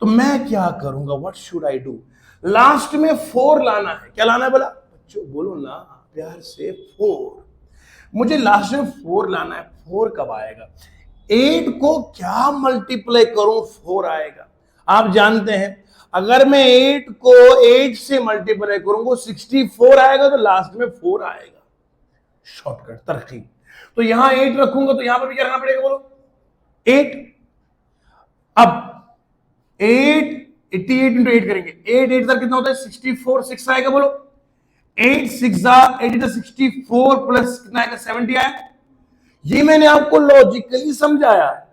तो मैं क्या करूंगा? What should I do? Last में 4 लाना है। क्या लाना है बोला बच्चों? बोलो ना प्यार से। 4। मुझे लास्ट में 4 लाना है। 4 कब आएगा? 8 को क्या मल्टीप्लाई करूं 4 आएगा। आप जानते हैं अगर मैं 8 को 8 से मल्टीप्लाई करूंगा 64 आएगा, तो लास्ट में 4 आएगा। शॉर्टकट, तरकीब। तो यहां 8 रखूंगा तो यहां पर भी क्या रखना पड़ेगा बोलो? 8। अब 88 इंटू 8 करेंगे। 8 8 कितना होता है? 64। 6 आएगा बोलो। 8 6 64 प्लस कितना आएगा? 70 आया। ये मैंने आपको लॉजिकली समझाया है।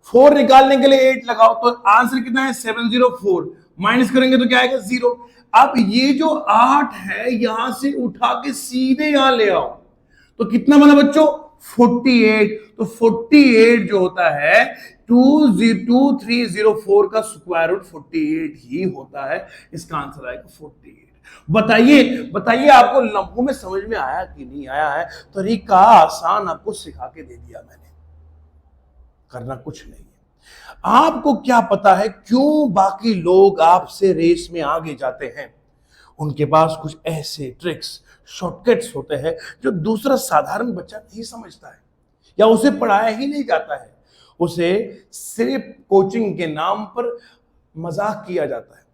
4 निकालने के लिए 8 लगाओ तो आंसर कितना है? 704। माइनस करेंगे तो क्या आएगा? 0। अब ये जो 8 है यहां से उठा के सीधे यहां ले आओ तो कितना बना बच्चों? 48। तो 48 जो होता है 2304 का स्क्वायर रूट 48 ही होता है। इसका आंसर आएगा 48। बताइए आपको लम्हों में समझ में आया कि नहीं आया है? तरीका आसान आपको सिखा के दे दिया मैंने। करना कुछ नहीं है। आपको क्या पता है क्यों बाकी लोग आपसे रेस में आगे जाते हैं? उनके पास कुछ ऐसे ट्रिक्स, शॉर्टकट्स होते हैं जो दूसरा साधारण बच्चा नहीं समझता है या उसे पढ़ाया ही नहीं जाता है। उसे सिर्फ कोचिंग के नाम पर मजाक किया जाता है।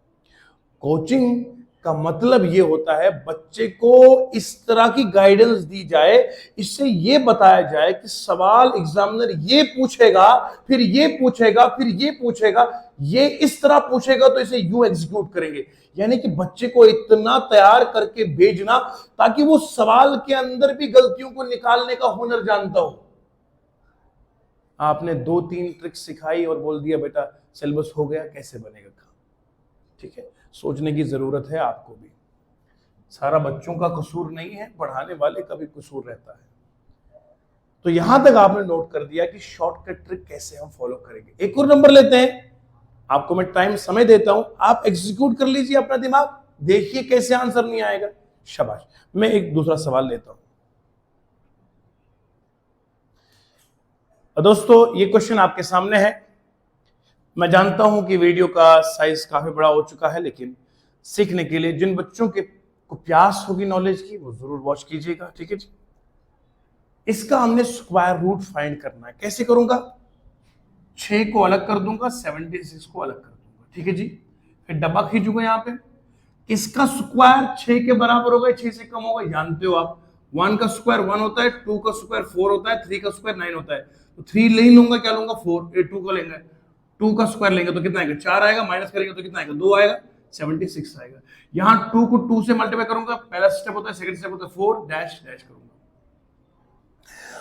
कोचिंग का मतलब ये होता है बच्चे को इस तरह की गाइडेंस दी जाए, इससे ये बताया जाए कि सवाल एग्जामिनर ये पूछेगा, फिर ये पूछेगा, फिर ये पूछेगा, ये इस तरह पूछेगा तो इसे यूं एग्जीक्यूट करेंगे। यानी कि बच्चे को इतना तैयार करके भेजना ताकि वो सवाल के अंदर भी गलतियों को निकालने का हुनर जानता हो। आपने 2-3 ट्रिक्स सिखाई और बोल दिया बेटा सिलेबस हो गया, कैसे बनेगा काम? ठीक है, सोचने की जरूरत है आपको भी। सारा बच्चों का कसूर नहीं है, पढ़ाने वाले का भी कसूर रहता है। तो यहां तक आपने नोट कर दिया कि शॉर्टकट ट्रिक कैसे हम फॉलो करेंगे। एक और नंबर लेते हैं, आपको मैं टाइम समय देता हूं, आप एग्जीक्यूट कर लीजिए अपना दिमाग, देखिए कैसे आंसर नहीं आएगा। शाबाश। मैं एक दूसरा सवाल लेता हूं। दोस्तों ये क्वेश्चन आपके सामने है। मैं जानता हूं कि वीडियो का साइज काफी बड़ा हो चुका है, लेकिन सीखने के लिए जिन बच्चों के को प्यास होगी नॉलेज की वो जरूर वॉच कीजिएगा। ठीक है जी। इसका हमने स्क्वायर रूट फाइंड करना है। कैसे करूंगा? 6 को अलग कर दूंगा, 76 को अलग कर दूंगा। ठीक है जी। फिर डब्बा खींचूंगा यहाँ पे, इसका स्क्वायर 6 के बराबर होगा, 6 से कम होगा, जानते हो आप। 1 का स्क्वायर 1 होता है, 2 का स्क्वायर 4 होता है, 3 का स्क्वायर 9 होता है। तो 3 नहीं लूंगा, क्या लूंगा? 4। 2 का लेंगे, 2 का स्क्वायर लेंगे तो कितना आएगा? 4 आएगा। माइनस करेंगे तो कितना आएगा? 2 आएगा। 76 आएगा। यहां 2 को 2 से मल्टीप्लाई करूंगा, पहला स्टेप होता है, सेकंड स्टेप होता है 4 डैश डैश करूंगा।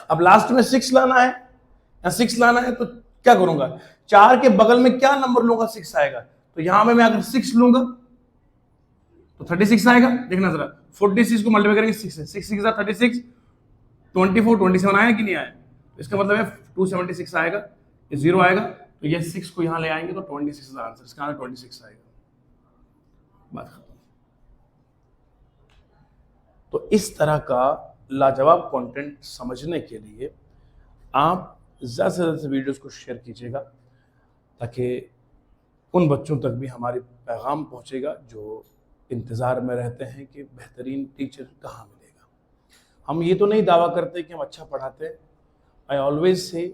अब लास्ट में 6 लाना है या 6 लाना है तो क्या करूंगा? 4 के बगल में क्या नंबर लूंगा? 6 आएगा। तो यहां में मैं अगर 6 लूंगा तो 36 आएगा। देखना जरा, 46 को मल्टीप्लाई करेंगे 6 से, 6 6 36, 24 27 आया कि नहीं आया? इसका मतलब है 276 आएगा, ये 0 आएगा, तो ये 6 को यहां ले आएंगे तो 26 आंसर, इसका आंसर 26 आएगा। बात खत्म। तो इस तरह का लाजवाब कंटेंट समझने के लिए आप ज़्यादा से ज़्यादा वीडियोस को शेयर कीजिएगा, ताकि उन बच्चों तक भी हमारी पैगाम पहुंचेगा जो इंतज़ार में रहते हैं कि बेहतरीन टीचर कहाँ मिलेगा। हम ये तो नहीं दावा करते कि हम अच्छा पढ़ाते हैं। I always say,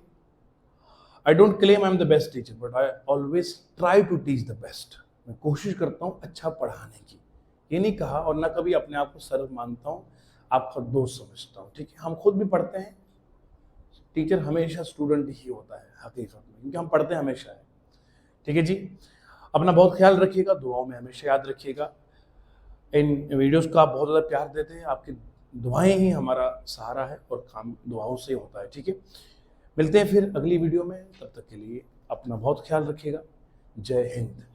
I don't claim I am the best teacher, but I always try to teach the best. मैं कोशिश करता हूँ अच्छा पढ़ाने की, ये नहीं कहा, और ना कभी अपने आप को सर्व मानता हूँ, आपका दोस्त समझता हूँ। ठीक है, हम खुद भी पढ़ते हैं। टीचर हमेशा स्टूडेंट ही होता है हकीकत में, क्योंकि हम पढ़ते हमेशा है। ठीक है जी। अपना बहुत ख्याल रखिएगा, दुआओं में हमेशा याद रखिएगा। इन वीडियोस को आप बहुत ज़्यादा प्यार देते हैं, आपकी दुआएं ही हमारा सहारा है और काम दुआओं से होता है। ठीक है, मिलते हैं फिर अगली वीडियो में, तब तक के लिए अपना बहुत ख्याल रखिएगा। जय हिंद।